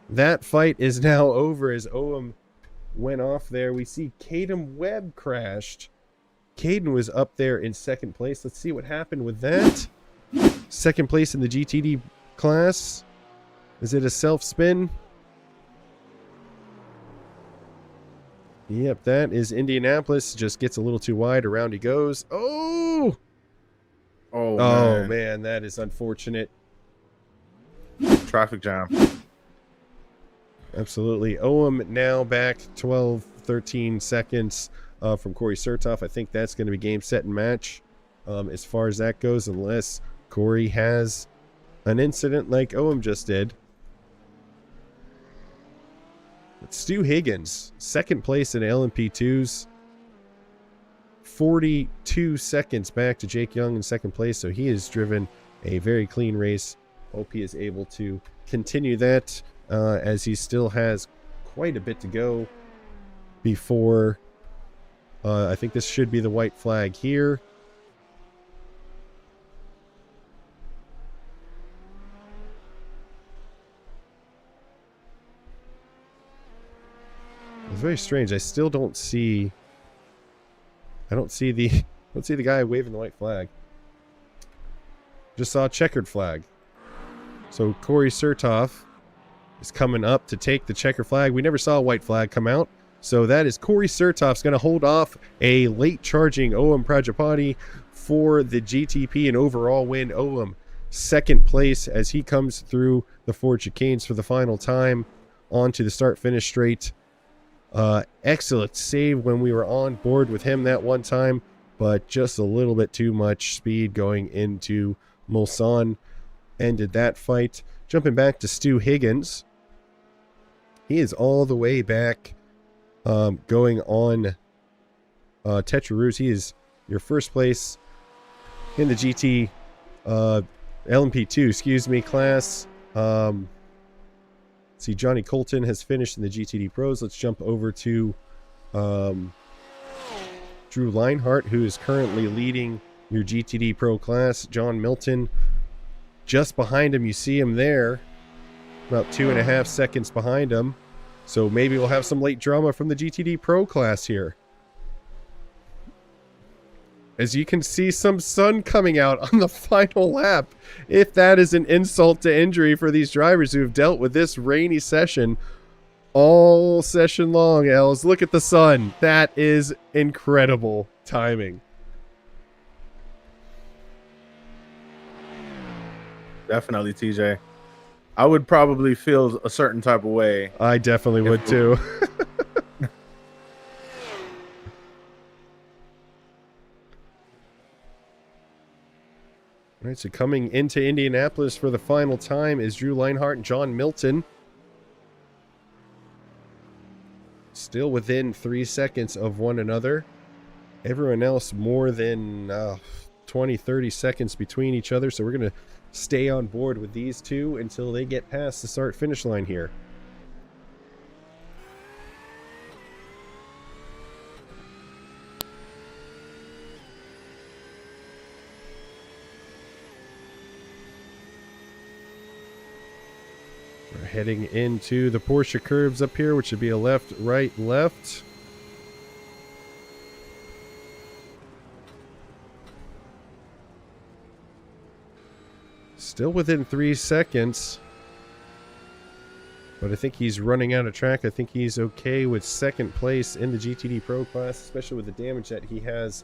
that fight is now over as Ohm went off there. We see Caden Webb crashed. Caden was up there in second place. Let's see what happened with that. Second place in the GTD class. Is it a self-spin? Yep, that is Indianapolis. Just gets a little too wide. Around he goes. Oh, man, that is unfortunate. Traffic jam. Absolutely. Ohm now back 12, 13 seconds from Corey Sertoff. I think that's going to be game, set, and match as far as that goes, unless Corey has an incident like Ohm just did. Stu Higgins, second place in LMP2s. 42 seconds back to Jake Young in second place, so he has driven a very clean race. Hope he is able to continue that as he still has quite a bit to go before I think this should be the white flag here. It's very strange. I still don't see. I don't see the guy waving the white flag. Just saw a checkered flag. So Corey Sertoff is coming up to take the checker flag. We never saw a white flag come out. So that is Corey Surtoff's going to hold off a late charging Oam Prajapati for the GTP and overall win. Oam second place as he comes through the Ford chicanes for the final time onto the start finish straight. Excellent save when we were on board with him that one time, but just a little bit too much speed going into Mulsanne. Ended that fight. Jumping back to Stu Higgins. He is all the way back going on Tetraroos. He is your first place in the GT LMP2, excuse me, class. See, Johnny Colton has finished in the GTD Pros. Let's jump over to Drew Leinhart, who is currently leading your GTD Pro class. John Milton just behind him. You see him there, about 2.5 seconds behind him. So maybe we'll have some late drama from the GTD Pro class here. As you can see, some sun coming out on the final lap. If that is an insult to injury for these drivers who have dealt with this rainy session all session long, Els. Look at the sun. That is incredible timing. Definitely, TJ. I would probably feel a certain type of way. I definitely would too. All right, so coming into Indianapolis for the final time is Drew Leinhart and John Milton. Still within 3 seconds of one another. Everyone else more than 20, 30 seconds between each other. So we're going to stay on board with these two until they get past the start-finish line here. We're heading into the Porsche curves up here, which should be a left, right, left. Still within 3 seconds. But I think he's running out of track. I think he's okay with second place in the GTD Pro class, especially with the damage that he has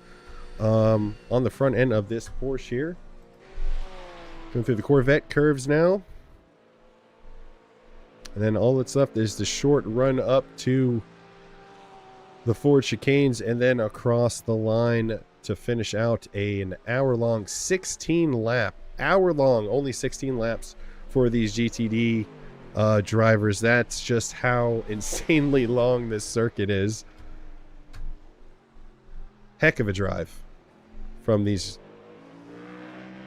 on the front end of this Porsche here. Going through the Corvette curves now. And then all that's left is the short run up to the Ford chicanes and then across the line to finish out an hour-long 16-lap. Hour-long, only 16 laps for these GTD drivers. That's just how insanely long this circuit is. Heck of a drive from these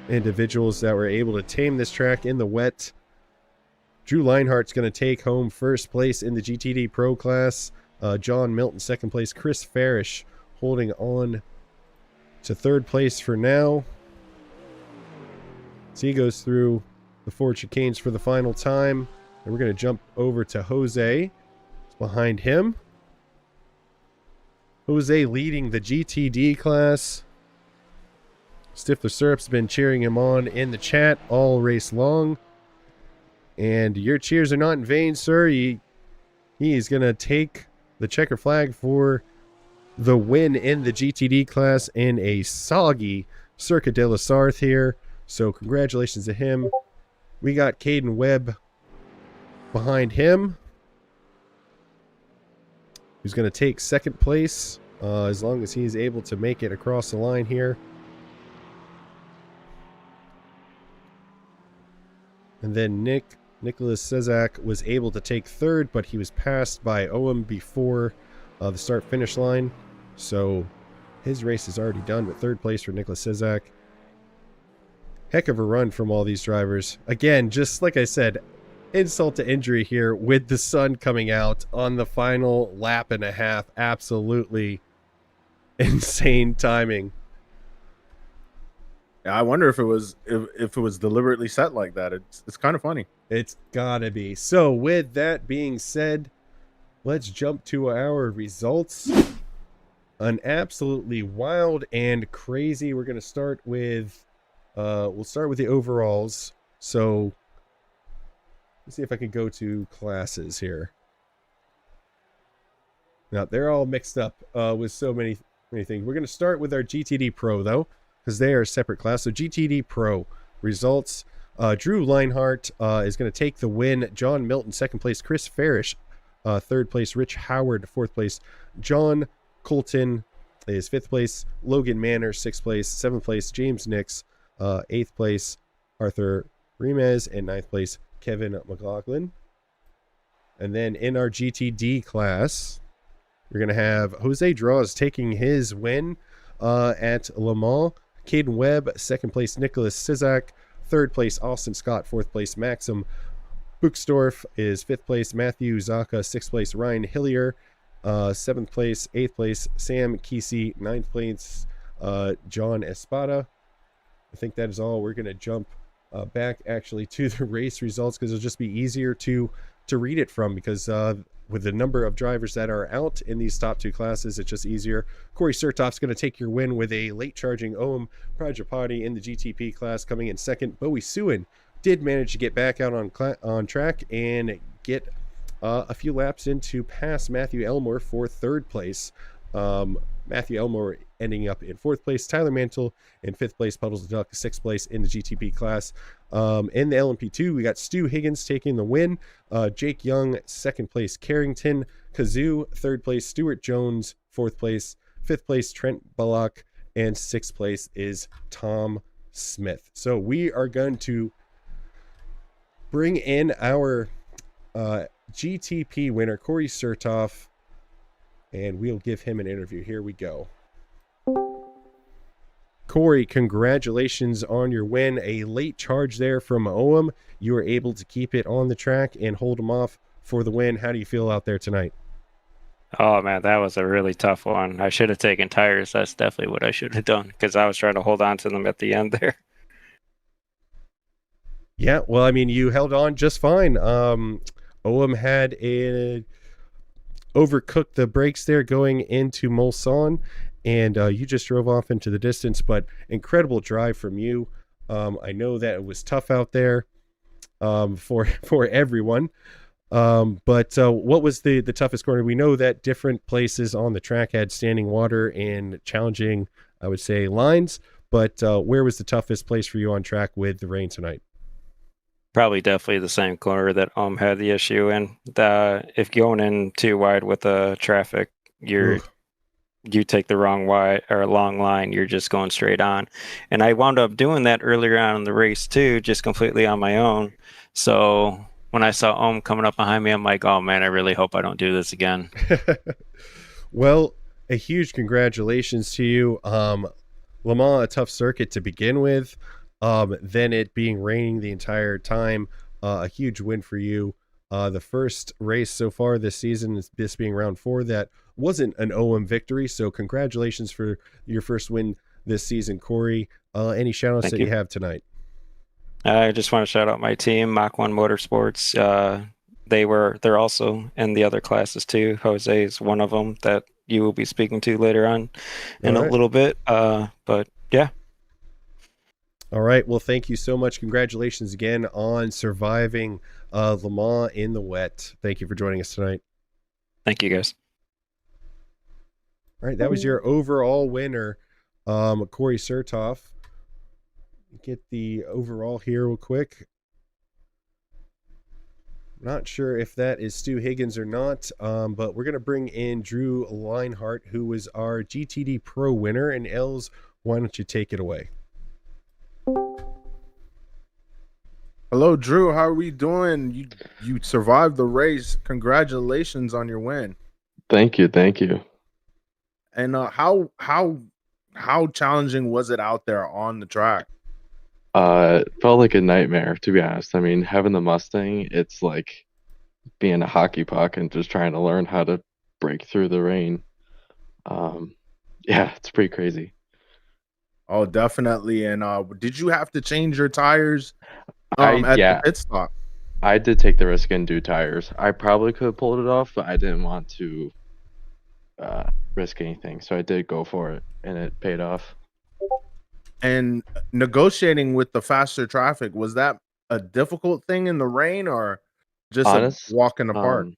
individuals that were able to tame this track in the wet. Drew Leinhart's going to take home first place in the GTD Pro class. John Milton second place. Chris Farish holding on to third place for now. So he goes through the Ford chicanes for the final time. And we're going to jump over to Jose. It's behind him. Jose leading the GTD class. Stifler Syrup's been cheering him on in the chat all race long. And your cheers are not in vain, sir. He is going to take the checker flag for the win in the GTD class in a soggy Circuit de la Sarthe here. So congratulations to him. We got Caden Webb behind him, who's going to take second place as long as he's able to make it across the line here. And then Nicholas Cezak was able to take third, but he was passed by Oam before the start-finish line. So his race is already done, but third place for Nicholas Cezak. Heck of a run from all these drivers. Again, just like I said, insult to injury here with the sun coming out on the final lap and a half. Absolutely insane timing. Yeah, I wonder if it was deliberately set like that. It's kind of funny. It's gotta be. So with that being said, let's jump to our results. An absolutely wild and crazy. We're gonna start with we'll start with the overalls. So let's see if I can go to classes here. Now they're all mixed up with so many things. We're going to start with our GTD Pro though, because they are a separate class. So GTD Pro results: Drew Leinhardt is going to take the win. John Milton second place. Chris Farish third place. Rich Howard fourth place. John Colton is fifth place. Logan Manor sixth place. Seventh place James Nix. Eighth place Arthur Remez, and ninth place Kevin McLaughlin. And then in our GTD class, we're going to have Jose Draws taking his win at Le Mans. Caden Webb, second place Nicholas Sizak. Third place Austin Scott. Fourth place Maxim Buxdorf is fifth place. Matthew Zaka, sixth place Ryan Hillier. Seventh place, eighth place Sam Kesey. Ninth place John Espada. I think that is all. We're going to jump back actually to the race results because it'll just be easier to read it from, because with the number of drivers that are out in these top two classes, it's just easier. Corey Sertoff's going to take your win with a late charging Om Prajapati in the GTP class, coming in second. Bowie Suin did manage to get back out on track and get a few laps in to pass Matthew Elmore for third place. Matthew Elmore ending up in fourth place. Tyler Mantle in fifth place. Puddles the Duck sixth place in the GTP class. In the LMP2, we got Stu Higgins taking the win. Jake Young second place. Carrington Kazoo third place. Stuart Jones fourth place. Fifth place Trent Bullock, and sixth place is Tom Smith. So we are going to bring in our GTP winner, Corey Sertoff, and we'll give him an interview. Here we go. Corey, congratulations on your win. A late charge there from Oam. You were able to keep it on the track and hold him off for the win. How do you feel out there tonight? Oh, man, that was a really tough one. I should have taken tires. That's definitely what I should have done, because I was trying to hold on to them at the end there. Yeah, well, I mean, you held on just fine. Oam had overcooked the brakes there going into Mulsanne, and you just drove off into the distance, but incredible drive from you. I know that it was tough out there for everyone. But what was the toughest corner? We know that different places on the track had standing water and challenging, I would say, lines, but where was the toughest place for you on track with the rain tonight? Probably definitely the same corner that had the issue in. If going in too wide with the traffic, you take the wrong wide or long line, you're just going straight on. And I wound up doing that earlier on in the race too, just completely on my own. So when I saw Ohm coming up behind me, I'm like, oh man, I really hope I don't do this again. Well, a huge congratulations to you. Le Mans, a tough circuit to begin with. Then it being raining the entire time, a huge win for you. The first race so far this season, this being round 4, that wasn't an OM victory. So congratulations for your first win this season, Corey. Any shout outs that you have tonight? I just want to shout out my team, Mach 1 Motorsports. They're also in the other classes too. Jose is one of them that you will be speaking to later on in a little bit. But yeah. All right. Well, thank you so much. Congratulations again on surviving Le Mans in the wet. Thank you for joining us tonight. Thank you, guys. All right. That was your overall winner, Corey Sertoff. Get the overall here real quick. Not sure if that is Stu Higgins or not, but we're going to bring in Drew Leinhardt, who was our GTD Pro winner. And Els, why don't you take it away? Hello, Drew. How are we doing? You survived the race. Congratulations on your win. Thank you. And how challenging was it out there on the track? It felt like a nightmare, to be honest. I mean, having the Mustang, it's like being a hockey puck and just trying to learn how to break through the rain. Yeah, it's pretty crazy. Oh, definitely. And did you have to change your tires at the pit stop? I did take the risk and do tires. I probably could have pulled it off, but I didn't want to risk anything. So I did go for it, and it paid off. And negotiating with the faster traffic, was that a difficult thing in the rain or just a walk in the park?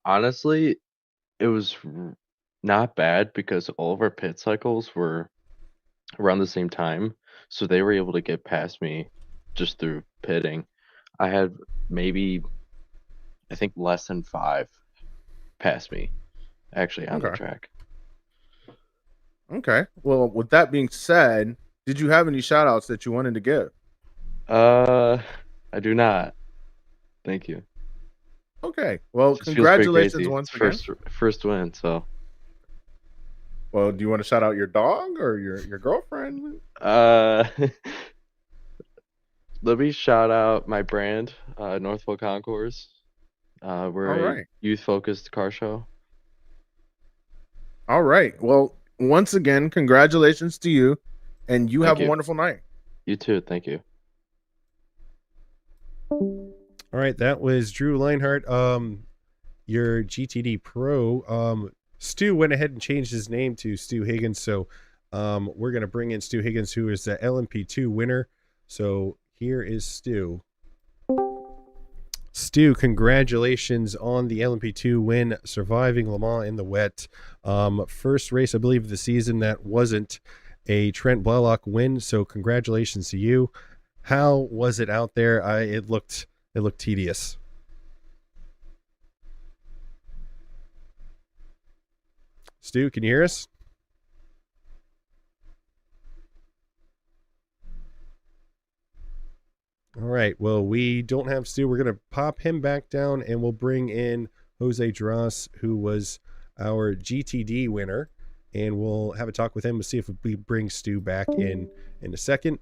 Honestly, it was not bad because all of our pit cycles were around the same time, so they were able to get past me just through pitting. I had maybe, I think, less than 5 past me actually on the Okay. track. Okay. Well, with that being said, did you have any shout outs that you wanted to give? I do not. Thank you. Okay. Well, Just feels pretty congratulations crazy. once It's again. first win, so Well, do you want to shout out your dog or your girlfriend? let me shout out my brand, Northville Concours. All We're a right. youth-focused car show. All right. Well, once again, congratulations to you, and you Thank have a you. wonderful night. You too. Thank you. All right, that was Drew Leinhardt, your GTD Pro. Stu went ahead and changed his name to Stu Higgins, so we're going to bring in Stu Higgins, who is the LMP2 winner. So here is Stu. Stu, congratulations on the LMP2 win, surviving Le Mans in the wet. First race, I believe, of the season that wasn't a Trent Blalock win, so congratulations to you. How was it out there? It looked tedious. Stu, can you hear us? All right. Well, we don't have Stu. We're going to pop him back down, and we'll bring in Jose Dras, who was our GTD winner, and we'll have a talk with him to see if we bring Stu back in a second.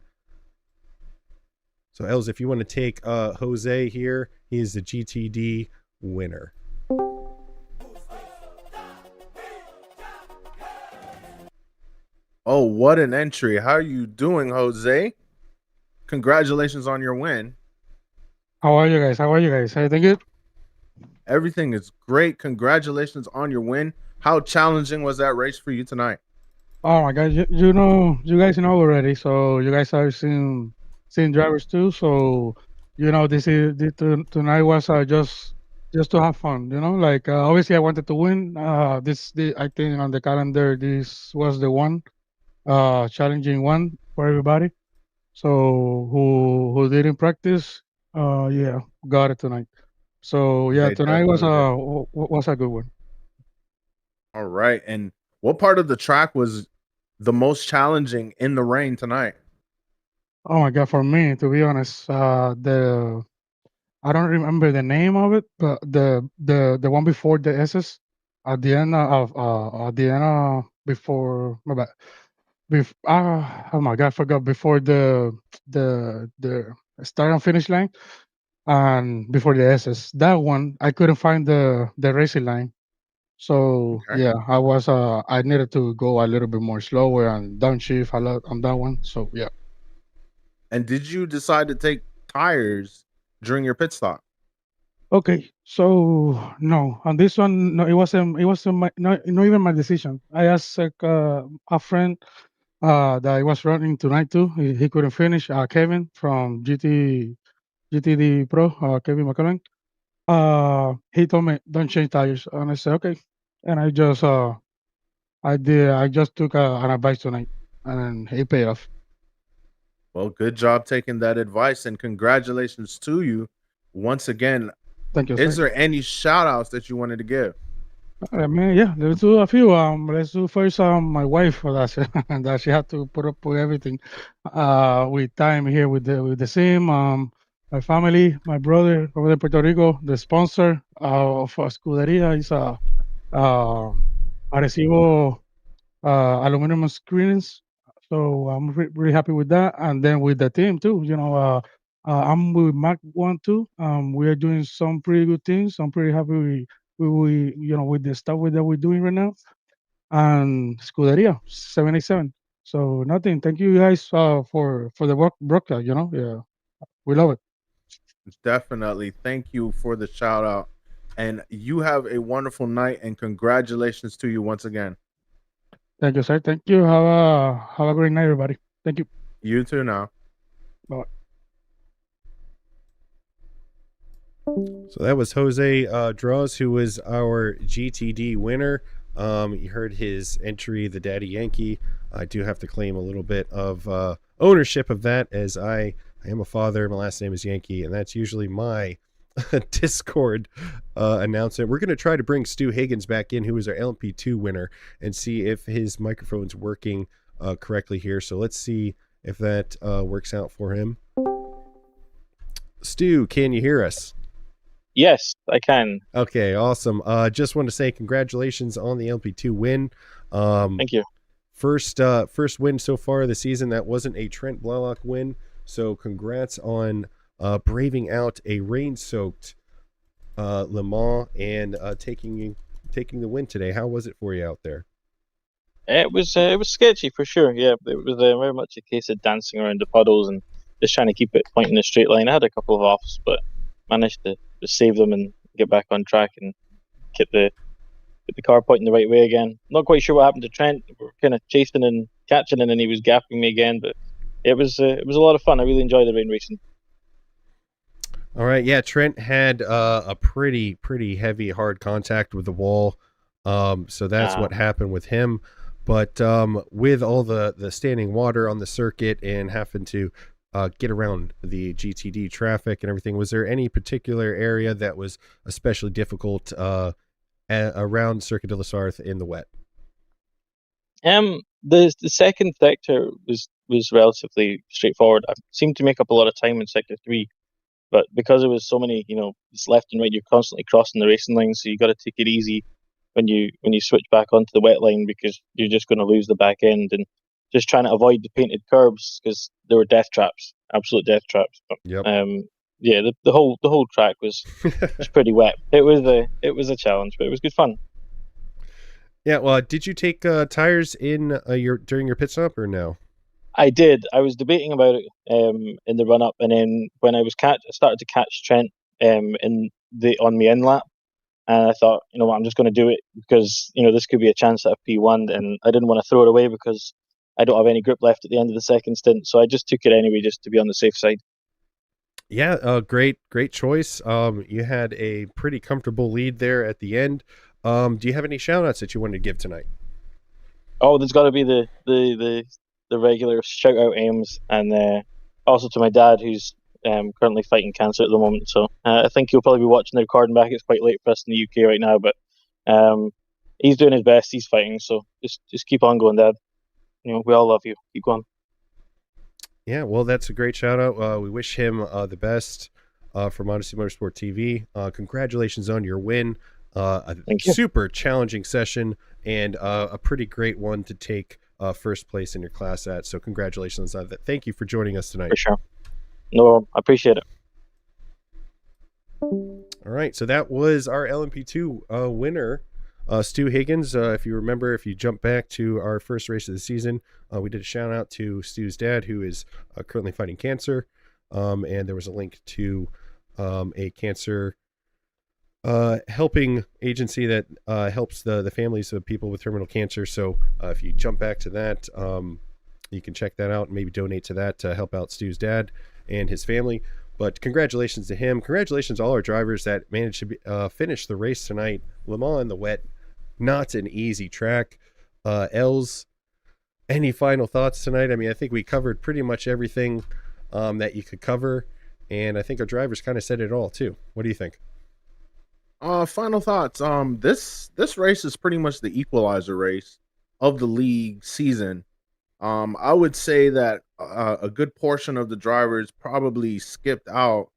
So, Els, if you want to take Jose here, he is the GTD winner. Oh, what an entry. How are you doing, Jose? Congratulations on your win. How are you guys? Everything good? Everything is great. Congratulations on your win. How challenging was that race for you tonight? Oh my God, you guys know already. So you guys are seeing drivers too. So tonight was just to have fun. Like obviously I wanted to win. I think on the calendar this was the one challenging one for everybody. So who didn't practice, yeah, got it tonight. So yeah, They tonight definitely did. was a good one. All right. And what part of the track was the most challenging in the rain tonight? Oh my God, for me, to be honest, I don't remember the name of it, but the one before the SS at the end before my bad. Oh my God, I forgot before the start and finish line and before the SS. That one I couldn't find the racing line. So Okay. yeah, I needed to go a little bit more slower and downshift a lot on that one. So yeah. And did you decide to take tires during your pit stop? Okay, so no, on this one, no, it wasn't my not even my decision. I asked a friend that I was running tonight too. He couldn't finish. Kevin from GTD Pro, Kevin McCullen. He told me don't change tires, and I said okay. And I just took an advice tonight, and it paid off. Well, good job taking that advice and congratulations to you once again. Thank you, Is sir. there any shout outs that you wanted to give? I mean, yeah, let's do a few. Let's do first my wife for that that she had to put up with everything. With time here with the sim. My family, my brother over there in Puerto Rico, the sponsor of Scuderia is Arecibo aluminum screens. So I'm really happy with that, and then with the team too. I'm with Mac One too. We are doing some pretty good things. I'm pretty happy with the stuff that we're doing right now. And Scuderia 787. So nothing. Thank you guys for the work broadcast. Yeah, we love it. Definitely. Thank you for the shout out. And you have a wonderful night and congratulations to you once again. Thank you, sir. Thank you. Have a great night, everybody. Thank you. You too now. Bye. So that was Jose Draws, who was our GTD winner. You heard his entry, the Daddy Yankee. I do have to claim a little bit of ownership of that, as I am a father. My last name is Yankee, and that's usually my Discord announcement. We're going to try to bring Stu Higgins back in, who was our LMP2 winner, and see if his microphone's working correctly here. So let's see if that works out for him. Stu, can you hear us? Yes, I can. Okay, awesome. Just want to say congratulations on the LP2 win. Thank you. First win so far of the season. That wasn't a Trent Blalock win, so congrats on braving out a rain-soaked Le Mans and taking the win today. How was it for you out there? It was sketchy for sure. Yeah, it was very much a case of dancing around the puddles and just trying to keep it pointing in a straight line. I had a couple of offs, but managed to save them and get back on track and get the car pointing the right way again. Not quite sure what happened to Trent. We were kind of chasing and catching, and then he was gapping me again. But it was a lot of fun. I really enjoyed the rain racing. All right, yeah, Trent had a pretty heavy hard contact with the wall, so that's what happened with him. But with all the standing water on the circuit and having to get around the GTD traffic and everything, was there any particular area that was especially difficult around Circuit de la Sarthe in the wet? The second sector was relatively straightforward. I seemed to make up a lot of time in sector 3. But because there was so many, it's left and right, you're constantly crossing the racing line, so you got to take it easy when you switch back onto the wet line, because you're just going to lose the back end, and just trying to avoid the painted curbs because there were death traps, absolute death traps. But, yep. Yeah, the whole track was pretty wet. It was a challenge, but it was good fun. Yeah. Well, did you take tires in during your pit stop or no? I did. I was debating about it in the run up, and then when I started to catch Trent on my in lap, and I thought, you know what, I'm just going to do it because this could be a chance at a P1, and I didn't want to throw it away because I don't have any grip left at the end of the second stint, so I just took it anyway, just to be on the safe side. Yeah, great choice. You had a pretty comfortable lead there at the end. Do you have any shout outs that you wanted to give tonight? Oh, there's got to be the regular shout out aims, and also to my dad, who's currently fighting cancer at the moment. So I think he'll probably be watching the recording back. It's quite late for us in the UK right now, but he's doing his best. He's fighting, so just keep on going, Dad. We all love you. Keep going. Yeah, well, that's a great shout out. We wish him the best from Odyssey Motorsport TV. Congratulations on your win. Thank you. Super challenging session and a pretty great one to take first place in your class at. So congratulations on that. Thank you for joining us tonight. For sure. No, I appreciate it. All right, so that was our LMP2 winner, Stu Higgins. If you remember, if you jump back to our first race of the season, we did a shout out to Stu's dad, who is currently fighting cancer, and there was a link to a cancer helping agency that helps the families of people with terminal cancer. So if you jump back to that, you can check that out and maybe donate to that to help out Stu's dad and his family. But congratulations to him. Congratulations to all our drivers that managed to finish the race tonight. Le Mans in the wet, not an easy track. Els, any final thoughts tonight? I mean, I think we covered pretty much everything that you could cover, and I think our drivers kind of said it all too. What do you think? Final thoughts. This race is pretty much the equalizer race of the league season. I would say that a good portion of the drivers probably skipped out,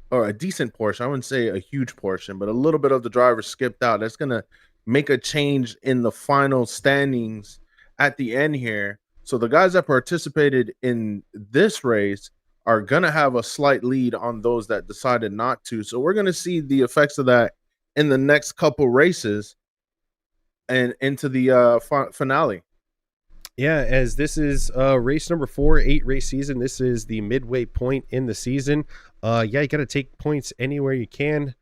or a decent portion. I wouldn't say a huge portion, but a little bit of the drivers skipped out. That's gonna make a change in the final standings at the end here. So the guys that participated in this race are gonna have a slight lead on those that decided not to. So we're gonna see the effects of that in the next couple races and into the finale. Yeah, as this is race number 4, 8-race season. This is the midway point in the season. Yeah, you got to take points anywhere you can,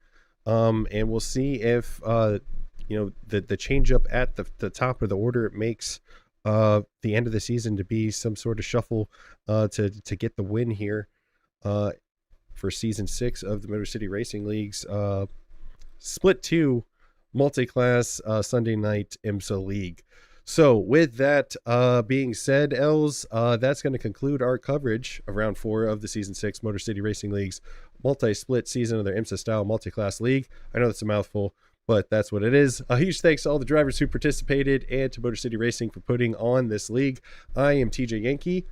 and we'll see if the change up at the top of the order it makes the end of the season to be some sort of shuffle to get the win here. for season 6 of the Motor City Racing League's Split 2 multi-class Sunday night IMSA League. So with that being said, Els, that's going to conclude our coverage of round 4 of the season 6 Motor City Racing League's multi-split season of their IMSA style multi-class league. I know that's a mouthful, but that's what it is. A huge thanks to all the drivers who participated and to Motor City Racing for putting on this league. I am TJ Yankee.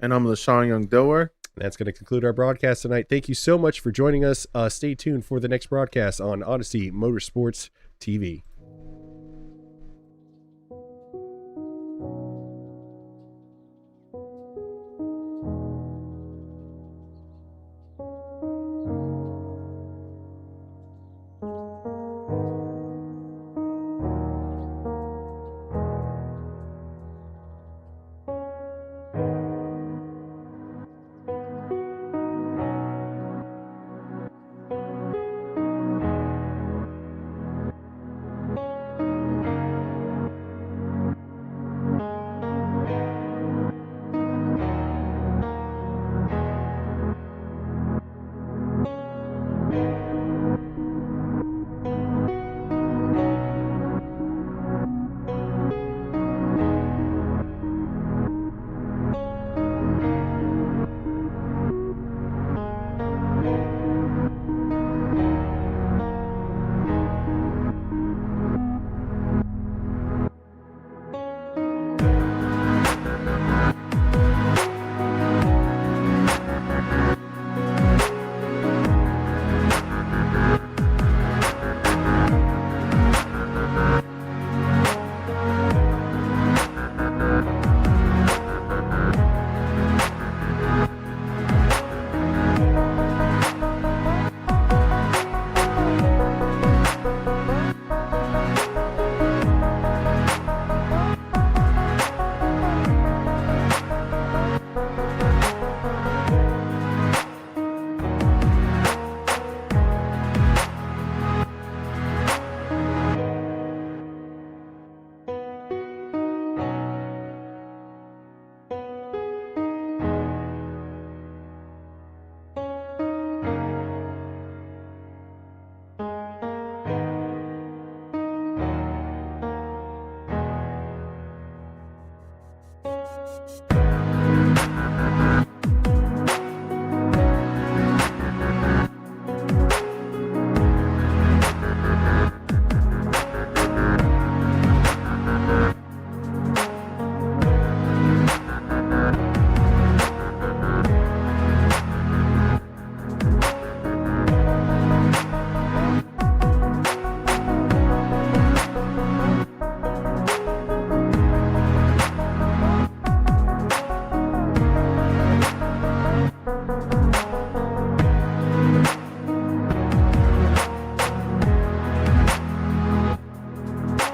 And I'm Lesean Young-Dilworth. That's going to conclude our broadcast tonight. Thank you so much for joining us. Stay tuned for the next broadcast on Odyssey Motorsports TV.